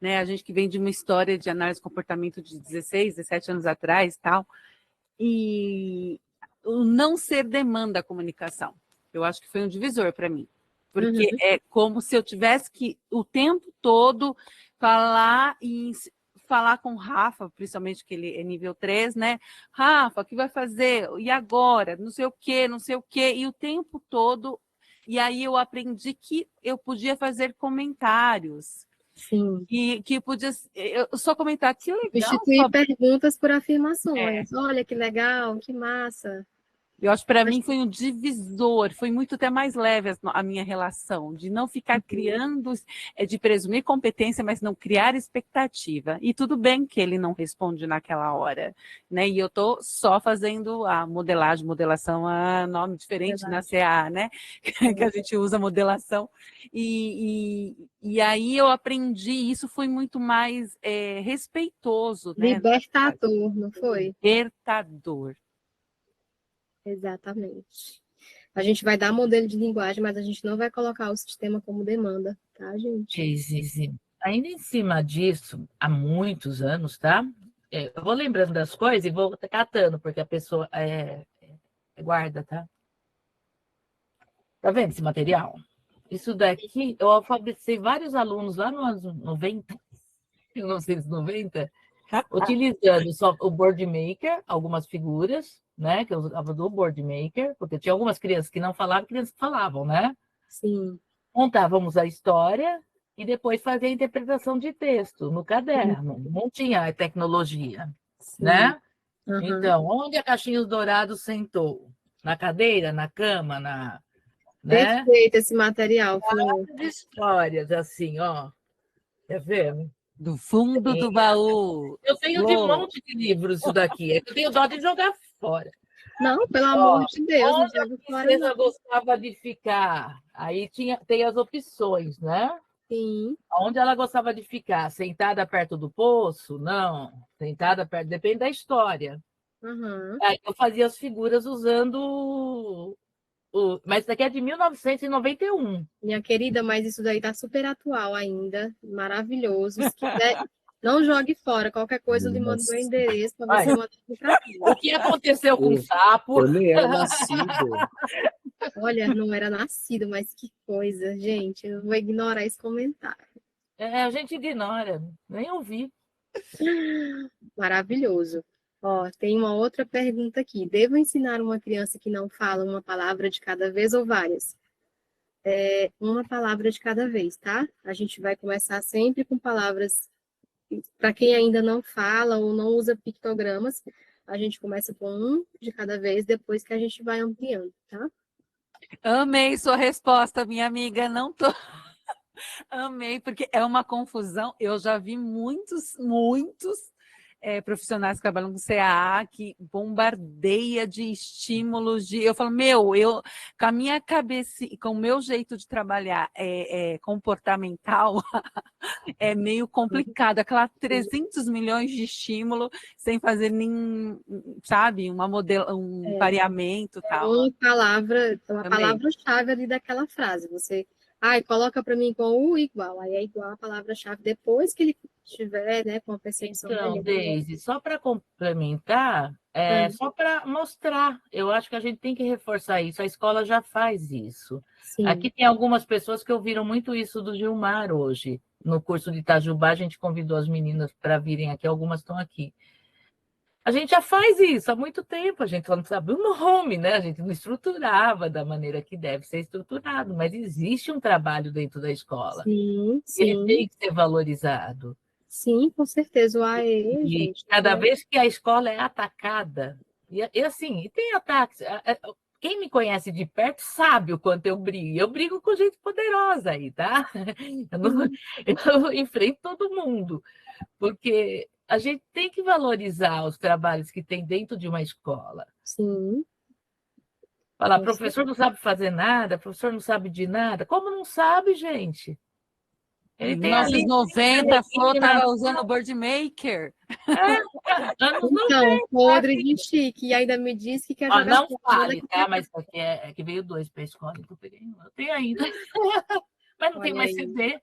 né? A gente que vem de uma história de análise de comportamento de 16, 17 anos atrás, tal, e o não ser demanda a comunicação. Eu acho que foi um divisor para mim, porque é como se eu tivesse que o tempo todo falar com o Rafa, principalmente que ele é nível 3, né? Rafa, o que vai fazer? E agora? Não sei o quê, não sei o quê. E o tempo todo. E aí eu aprendi que eu podia fazer comentários. Sim. Que podia. Eu só comentar, que legal. Substituir perguntas por afirmações. Olha que legal, que massa. Eu acho que para mim foi um divisor, foi muito até mais leve a minha relação, de não ficar criando, de presumir competência, mas não criar expectativa. E tudo bem que ele não responde naquela hora, né? E eu estou só fazendo a modelação, a nome diferente na CA, né? Que a gente usa modelação. E aí eu aprendi, isso foi muito mais respeitoso, né? Libertador, não foi? Libertador. Exatamente. A gente vai dar modelo de linguagem, mas a gente não vai colocar o sistema como demanda, tá, gente? Sim. Ainda em cima disso, há muitos anos, tá? Eu vou lembrando das coisas e vou catando, porque a pessoa guarda, tá? Tá vendo esse material? Isso daqui, eu alfabetizei vários alunos lá nos anos 90, 1990, utilizando só o Board Maker, algumas figuras, né? Que eu usava do Board Maker, porque tinha algumas crianças que não falavam, crianças que falavam, né? Sim. Montávamos a história e depois fazia a interpretação de texto no caderno. Não tinha tecnologia, né? Então, onde a Caixinhos Dourados sentou? Na cadeira, na cama, né? Perfeito esse material, Flor. Várias histórias, assim, ó. Quer ver? Do fundo do baú. Eu tenho de um monte de livros isso daqui. É que eu tenho dó de jogar fora. Não, pelo amor Ó, de Deus, não onde a joga fora, princesa não. gostava de ficar? Aí tem as opções, né? Sim. Onde ela gostava de ficar? Sentada perto do poço? Não. Sentada perto, depende da história. Aham. Aí eu fazia as figuras usando mas isso daqui é de 1991. Minha querida, mas isso daí tá super atual ainda. Maravilhoso. Se quiser, não jogue fora. Qualquer coisa, eu lhe mando meu Nossa, endereço para você Olha, mandar aqui para mim. o que aconteceu com o sapo? eu nem era nascido. Olha, não era nascido, mas que coisa, gente. Eu vou ignorar esse comentário. A gente ignora, nem ouvi. Maravilhoso. Ó, tem uma outra pergunta aqui. Devo ensinar uma criança que não fala uma palavra de cada vez ou várias? Uma palavra de cada vez, tá? A gente vai começar sempre com palavras. Para quem ainda não fala ou não usa pictogramas, a gente começa com um de cada vez, depois que a gente vai ampliando, tá? Amei sua resposta, minha amiga. Não tô. Amei, porque é uma confusão. Eu já vi muitos profissionais que trabalham com CAA que bombardeia de estímulos de. Eu falo, com a minha cabeça, com o meu jeito de trabalhar comportamental, é meio complicado. Aquela 300 milhões de estímulo sem fazer nem, sabe, um pareamento e tal. Uma Amei. palavra-chave ali daquela frase. Você, coloca para mim com o igual. Aí é igual a palavra-chave depois que ele estiver, né, com a percepção Então, melhor. Deise, só para complementar, só para mostrar, eu acho que a gente tem que reforçar isso, a escola já faz isso. Sim. Aqui tem algumas pessoas que ouviram muito isso do Gilmar hoje. No curso de Itajubá, a gente convidou as meninas para virem aqui, algumas estão aqui. A gente já faz isso há muito tempo, a gente só não sabe o nome, né? A gente não estruturava da maneira que deve ser estruturado, mas existe um trabalho dentro da escola. Sim, E ele sim. tem que ser valorizado. Sim, com certeza. O AE, E gente. cada vez que a escola é atacada, e tem ataques. Quem me conhece de perto sabe o quanto eu brigo. Eu brigo com gente poderosa aí, tá? Eu enfrento todo mundo, porque a gente tem que valorizar os trabalhos que tem dentro de uma escola. Sim. Falar, professor não sabe fazer nada, professor não sabe de nada. Como não sabe, gente? Ele tem Nossos ali 90, a Flor estava usando o Board Maker. anos Então, podre de chique. E ainda me disse que quer jogar não fora. fale, tá? Mas aqui é que veio 2 para a escola, então eu peguei um. Eu tenho ainda. Mas não tem Olha mais aí. CD.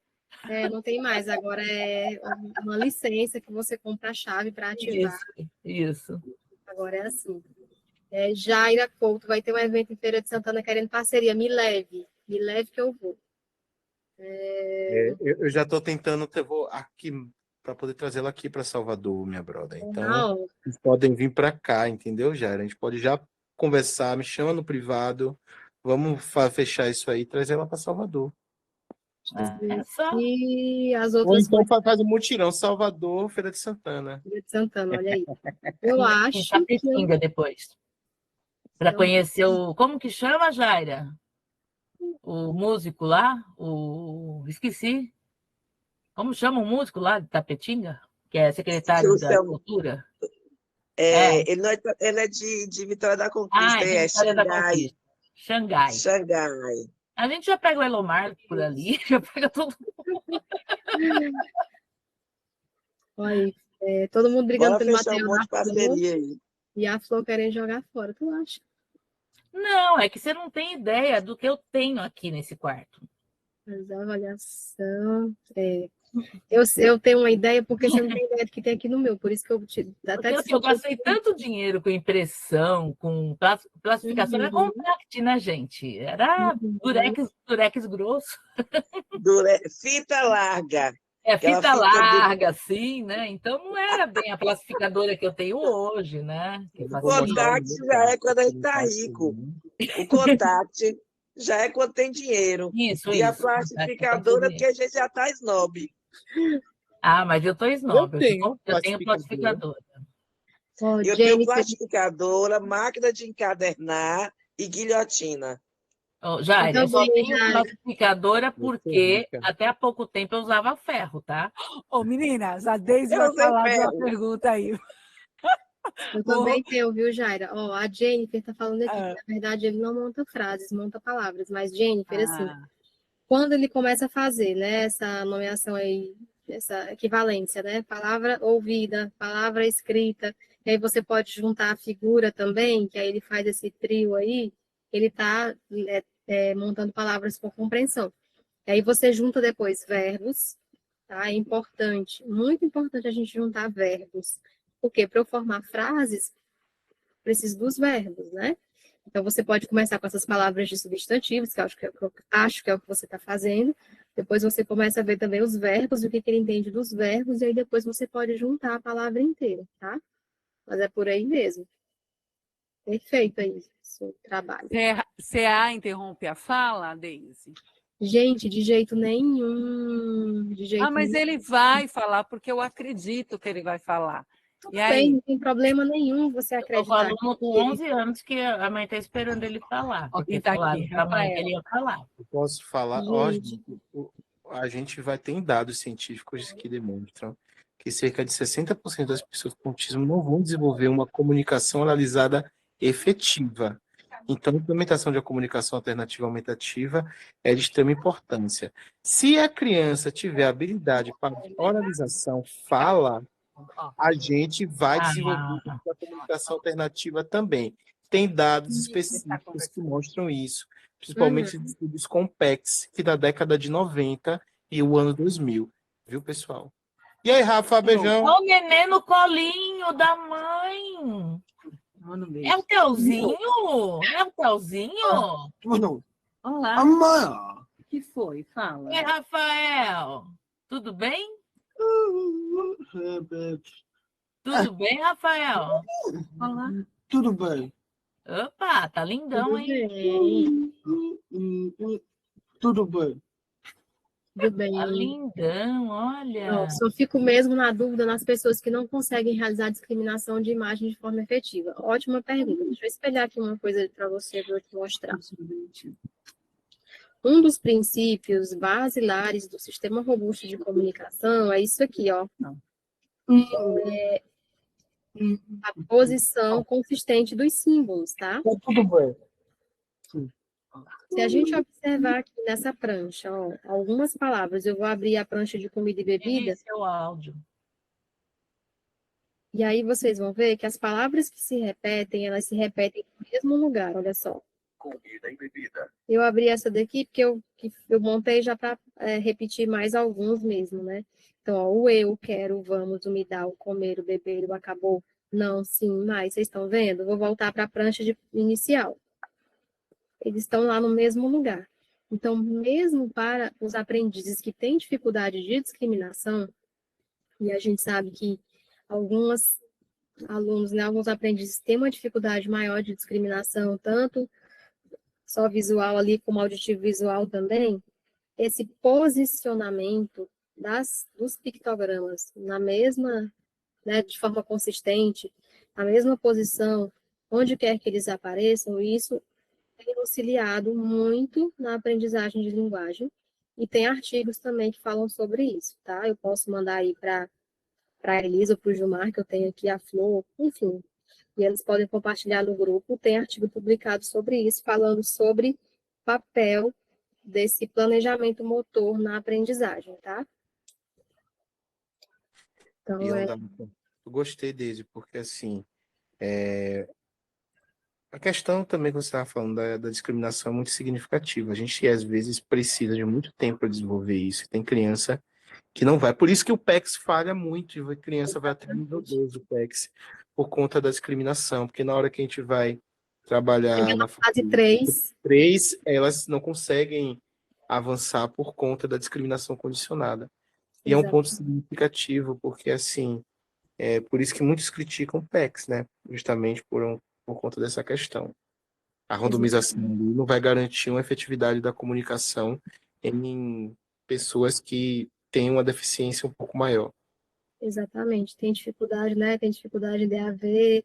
Não tem mais. Agora é uma licença que você compra a chave para ativar. Isso. Agora é assim. Jaira Couto vai ter um evento em Feira de Santana querendo parceria. Me leve que eu vou. Eu já estou tentando, vou aqui para poder trazê-la aqui para Salvador, minha brother. Então, Não, vocês podem vir para cá, entendeu, Jair? A gente pode já conversar, me chama no privado, vamos fechar isso aí e trazer ela para Salvador. É só. e as Ou outras então faz um mutirão Salvador, Feira de Santana. Feira de Santana, olha aí. Eu Em acho que Tapetinga depois. Para conhecer o. Como que chama, Jaira? O músico lá? Esqueci. Como chama o músico lá de Tapetinga? Que é secretário da Cultura? Ele é de Vitória da Conquista, de Vitória da Conquista. Xangai. Xangai. A gente já pega o Elomar por ali, já pega todo mundo. olha aí, todo mundo brigando Bora pelo fechar material um monte da de parceria aí. e a Flor querendo jogar fora, tu acha? Não, é que você não tem ideia do que eu tenho aqui nesse quarto. Mas a avaliação. Eu tenho uma ideia porque você não tem ideia do que tem aqui no meu, por isso que eu até Porque, eu gastei tanto dinheiro com impressão, com classificação, era contact, né, gente? Era durex grosso. Fita larga. Fita larga, assim, né? Então não era bem a classificadora que eu tenho hoje, né? O contact já é quando a gente está rico. O contact já é quando tem dinheiro. Isso. A classificadora, porque a gente já está snob. Mas eu estou snob. Eu tenho classificadora. Eu tenho plastificadora, máquina de encadernar e guilhotina. Ô, Jair, eu só também, tenho Jair. classificadora porque Fica. até há pouco tempo eu usava ferro, tá? Ô, meninas, a Deise Eu vai usei falar de uma ferro. pergunta aí. Eu Ô, também tenho, viu, Jaira? Ó, a Jennifer tá falando aqui que, ah, na verdade, ele não monta frases, monta palavras. Mas, Jennifer, assim, ah, quando ele começa a fazer, né, essa nomeação aí, essa equivalência, né, palavra ouvida, palavra escrita, e aí você pode juntar a figura também, que aí ele faz esse trio aí, ele está montando palavras com compreensão. E aí você junta depois verbos, tá? É importante, muito importante a gente juntar verbos. Porque para eu formar frases, preciso dos verbos, né? Então, você pode começar com essas palavras de substantivos, que eu acho que é o que você está fazendo. Depois você começa a ver também os verbos, o que ele entende dos verbos, e aí depois você pode juntar a palavra inteira, tá? Mas é por aí mesmo. Perfeito aí, o seu trabalho. CA interrompe a fala, Deise? Gente, de jeito nenhum, de Ah, jeito mas nenhum. ele vai falar, porque eu acredito que ele vai falar. E Tudo aí? bem, não tem problema nenhum você Eu tô com acreditar aluno com que ele 11 anos que a mãe está esperando ele falar, Ó, porque quem tá falaram aqui, para a mãe que Rafael. ele ia falar. Eu posso falar, ó, gente, gente, a gente vai ter dados científicos que demonstram que cerca de 60% das pessoas com autismo não vão desenvolver uma comunicação analisada efetiva. Então, a implementação de uma comunicação alternativa aumentativa é de extrema importância. Se a criança tiver habilidade para oralização, fala, Ó, a gente vai desenvolver Ah, a comunicação alternativa também. Tem dados ele está específicos que conversando. mostram isso, uhum. principalmente de estudos com PECs, que da década de 90 e o ano 2000, viu, pessoal? E aí, Rafa, é beijão. o neném no colinho da mãe. Manda um É o beijo. Telzinho? É o Telzinho? Olá, Amanhã. o que foi? Fala. Oi, Rafael. Tudo bem? Tudo bem, Rafael? Olá. Tudo bem. Opa, tá lindão, Tudo hein? bem, Tudo bem. tudo Tá bem. lindão, Não, olha. só fico mesmo na dúvida nas pessoas que não conseguem realizar discriminação de imagem de forma efetiva. Ótima pergunta. Deixa eu espelhar aqui uma coisa para você, para eu te mostrar. Um dos princípios basilares do sistema robusto de comunicação é isso aqui, ó. A posição consistente dos símbolos, tá? Tudo bem. Se a gente observar aqui nessa prancha, ó, algumas palavras, eu vou abrir a prancha de comida e bebida, Esse é o áudio. e aí vocês vão ver que as palavras que se repetem, elas se repetem no mesmo lugar, olha só. Comida e bebida. Eu abri essa daqui porque eu montei já para repetir mais alguns mesmo, né? Então, ó, o eu, quero, o vamos, o me dá, o comer, o beber, o acabou, não, sim, mais. Vocês estão vendo? Vou voltar para a prancha inicial. Eles estão lá no mesmo lugar. Então, mesmo para os aprendizes que têm dificuldade de discriminação, e a gente sabe que alguns alunos, né, alguns aprendizes têm uma dificuldade maior de discriminação, tanto só visual ali como auditivo visual também, esse posicionamento dos pictogramas na mesma, né, de forma consistente, na mesma posição, onde quer que eles apareçam, isso tem auxiliado muito na aprendizagem de linguagem, e tem artigos também que falam sobre isso, tá? Eu posso mandar aí para a Elisa ou para o Gilmar, que eu tenho aqui a Flor, enfim, e eles podem compartilhar no grupo, tem artigo publicado sobre isso, falando sobre o papel desse planejamento motor na aprendizagem, tá? E Então, eu gostei dele, porque assim, a questão também que você estava falando da discriminação é muito significativa. A gente, às vezes, precisa de muito tempo para desenvolver isso. Tem criança que não vai. Por isso que o PEX falha muito, e a criança vai até nível 2 do PEX, por conta da discriminação. Porque na hora que a gente vai trabalhar na fase 3, 3, elas não conseguem avançar por conta da discriminação condicionada. E é um ponto significativo, porque, assim, é por isso que muitos criticam o PEX, né? Justamente por conta dessa questão. A randomização não vai garantir uma efetividade da comunicação em pessoas que têm uma deficiência um pouco maior. exatamente, tem dificuldade, né? Tem dificuldade de AV,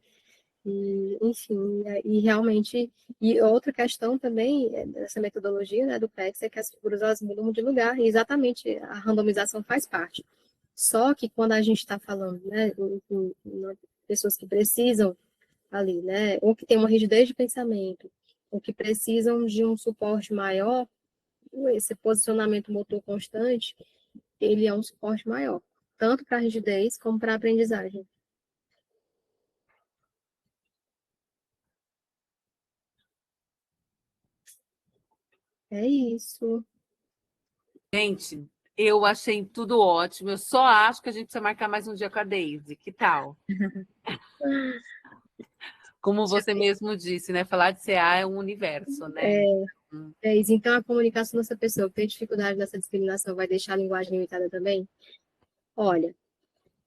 E, enfim, e realmente, e outra questão também dessa metodologia, né, do PECS é que as figuras elas mudam de lugar, e exatamente a randomização faz parte. Só que quando a gente está falando, né, em pessoas que precisam ali, né, ou que tem uma rigidez de pensamento, ou que precisam de um suporte maior, esse posicionamento motor constante, ele é um suporte maior, tanto para a rigidez como para a aprendizagem. É isso. Gente, eu achei tudo ótimo. Eu só acho que a gente precisa marcar mais um dia com a Daisy. Que tal? Como você mesmo disse, né? Falar de CA é um universo, né? É isso. Então, a comunicação dessa pessoa que tem dificuldade nessa discriminação vai deixar a linguagem limitada também? Olha,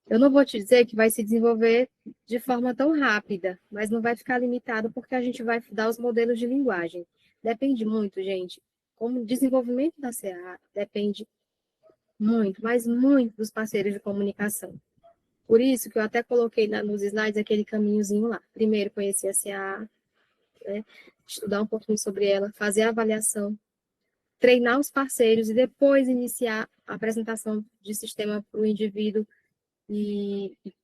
eu não vou te dizer que vai se desenvolver de forma tão rápida, mas não vai ficar limitado porque a gente vai dar os modelos de linguagem. Depende muito, gente. Como o desenvolvimento da CA depende muito, mas muito dos parceiros de comunicação. Por isso que eu até coloquei nos slides aquele caminhozinho lá. Primeiro, conhecer a CA, né, estudar um pouquinho sobre ela, fazer a avaliação, treinar os parceiros e depois iniciar a apresentação de sistema para o indivíduo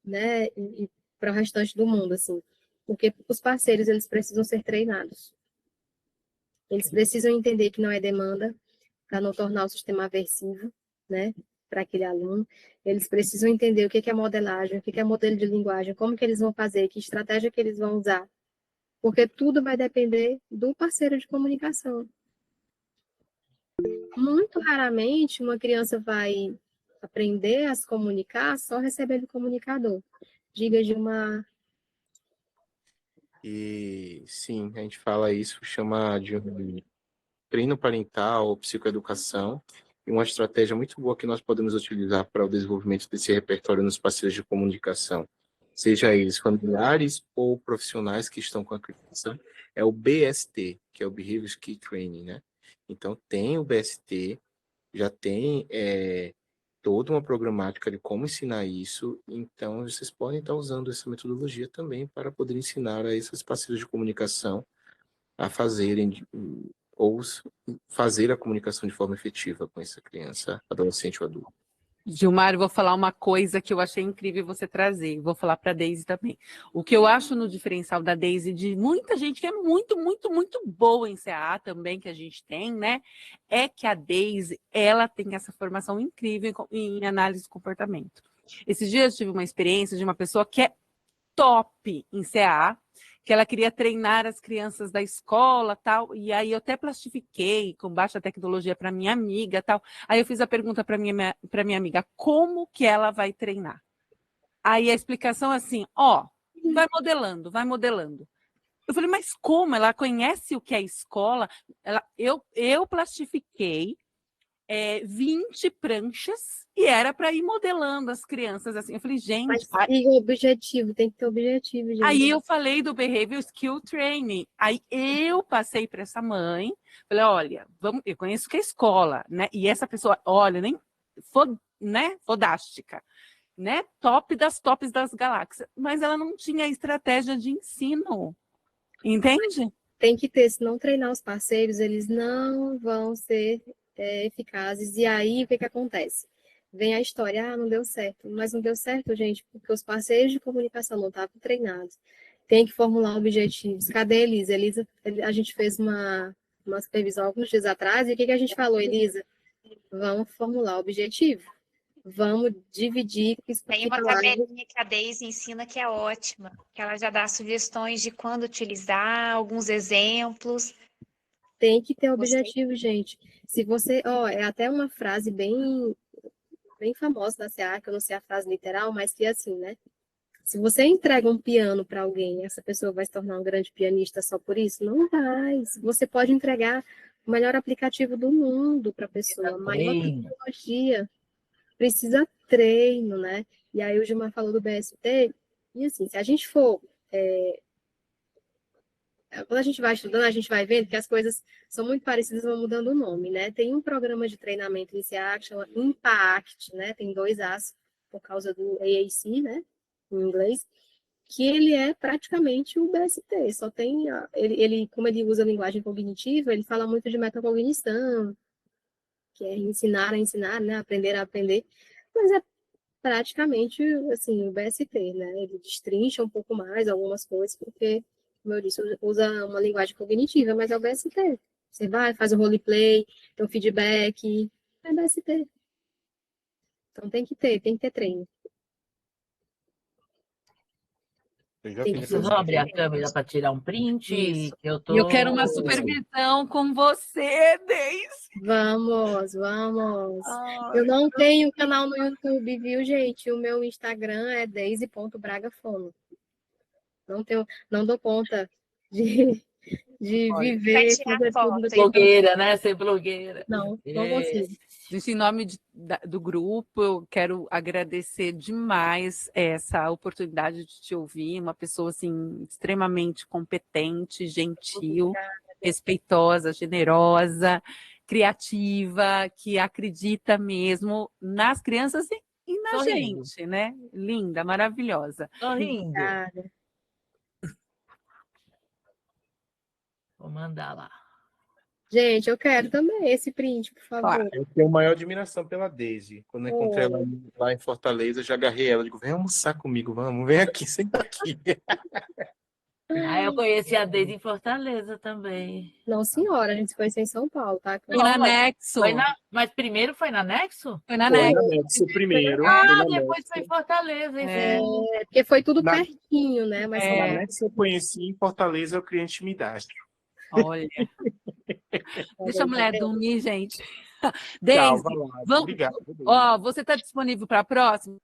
né, e para o restante do mundo, assim. Porque os parceiros, eles precisam ser treinados. Eles precisam entender que não é demanda, para não tornar o sistema aversivo, né, para aquele aluno. Eles precisam entender o que é modelagem, o que é modelo de linguagem, como que eles vão fazer, que estratégia que eles vão usar, porque tudo vai depender do parceiro de comunicação. Muito raramente uma criança vai aprender a se comunicar só recebendo comunicador. Diga, Gilmar. E sim, a gente fala isso, chama de um treino parental ou psicoeducação, e uma estratégia muito boa que nós podemos utilizar para o desenvolvimento desse repertório nos parceiros de comunicação, seja eles familiares ou profissionais que estão com a criança, é o BST, que é o Behavior Skill Training, né? Então, tem o BST, já tem toda uma programática de como ensinar isso, então vocês podem estar usando essa metodologia também para poder ensinar a esses parceiros de comunicação a fazerem ou fazer a comunicação de forma efetiva com essa criança, adolescente ou adulto. Gilmar, eu vou falar uma coisa que eu achei incrível você trazer. Vou falar para a Daisy também. O que eu acho no diferencial da Daisy, de muita gente que é muito, muito, muito boa em CA também, que a gente tem, né? É que a Daisy, ela tem essa formação incrível em análise de comportamento. Esses dias eu tive uma experiência de uma pessoa que é top em CA, que ela queria treinar as crianças da escola, tal, e aí eu até plastifiquei com baixa tecnologia para minha amiga, tal. Aí eu fiz a pergunta para minha amiga, como que ela vai treinar? Aí a explicação é assim, ó, vai modelando, vai modelando. Eu falei, mas como? Ela conhece o que é escola? Eu plastifiquei 20 pranchas e era para ir modelando as crianças assim. Eu falei, gente. Mas e o objetivo, tem que ter objetivo, gente. Aí eu falei do Behavior Skill Training. Aí eu passei para essa mãe, falei, olha, eu conheço que é escola, né? E essa pessoa, olha, né? Fodástica, né? Top das tops das galáxias. Mas ela não tinha estratégia de ensino. Entende? Tem que ter, se não treinar os parceiros, eles não vão ser eficazes. E aí, o que acontece? Vem a história, não deu certo. Mas não deu certo, gente, porque os parceiros de comunicação não estavam treinados. Tem que formular objetivos. Cadê a Elisa? Elisa, a gente fez uma supervisão alguns dias atrás, e o que a gente falou, Elisa? Vamos formular objetivo. Vamos dividir. Tem uma tabelinha que a Daisy ensina que é ótima, que ela já dá sugestões de quando utilizar, alguns exemplos. Tem que ter objetivo, gente. Se você, é até uma frase bem famosa da CA, que eu não sei a frase literal, mas que é assim, né? Se você entrega um piano para alguém, essa pessoa vai se tornar um grande pianista só por isso? Não vai. Você pode entregar o melhor aplicativo do mundo para a pessoa, a maior tecnologia. Precisa treino, né? E aí o Gilmar falou do BST, e assim, se a gente for quando a gente vai estudando, a gente vai vendo que as coisas são muito parecidas, vão mudando o nome, né? Tem um programa de treinamento inicial que chama Impact, né? Tem 2 As por causa do AAC, né? Em inglês. que ele é praticamente o BST, só tem, como ele usa a linguagem cognitiva, ele fala muito de metacognição, que é ensinar a ensinar, né, aprender a aprender, mas é praticamente, assim, o BST, né, ele destrincha um pouco mais algumas coisas, porque, como eu disse, usa uma linguagem cognitiva, mas é o BST. Você vai, faz o roleplay, tem um feedback, é BST. Então tem que ter treino. Eu já Tem fiz que essa Preciso abrir a câmera para tirar um print. Isso. Que eu E eu quero uma tô. supervisão com você, Deise. Vamos. Eu não tenho canal no YouTube, viu, gente? O meu Instagram é deise.bragafono. Não dou conta de Vai viver e tirar fazer tudo foto do aí. Blogueira, né? Ser blogueira. Não É. consigo. Gente, em nome do grupo, eu quero agradecer demais essa oportunidade de te ouvir, uma pessoa assim extremamente competente, gentil, respeitosa, generosa, criativa, que acredita mesmo nas crianças e na Sorrindo. gente, né? Linda, maravilhosa. Sorrindo. Obrigada. Vou mandar lá. Gente, eu quero também esse print, por favor. Claro. Eu tenho maior admiração pela Daisy. Quando eu encontrei ela Oh, lá em Fortaleza, eu já agarrei ela. Digo, vem almoçar comigo, vamos, vem aqui, senta aqui. Eu conheci a Deise em Fortaleza também. não, senhora, a gente se conheceu em São Paulo, tá? Foi na mas Nexo. Mas primeiro foi na Nexo? Foi na Foi Nexo. na Nexo primeiro. É. Foi na Depois Nexo. foi em Fortaleza. Isso É. mesmo. Porque foi tudo Na- pertinho, né? Mas Na Nexo eu conheci, em Fortaleza eu criei intimidade. Olha. Deixa a mulher dormir, gente. Tchau, Deise, vai lá. vamos. Obrigado. Ó, você está disponível para a próxima?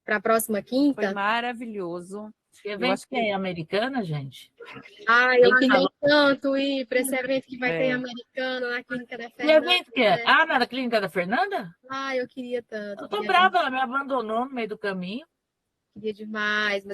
para a próxima Foi quinta? maravilhoso. Que Eu evento acho que é Americana, gente? Eu Quem queria falou? tanto ir para esse evento que vai ter em É. Americana, na Clínica da Que Fernanda. evento que é? Na Clínica da Fernanda? Eu queria tanto. Eu tô brava, ela me abandonou no meio do caminho. Queria demais, mas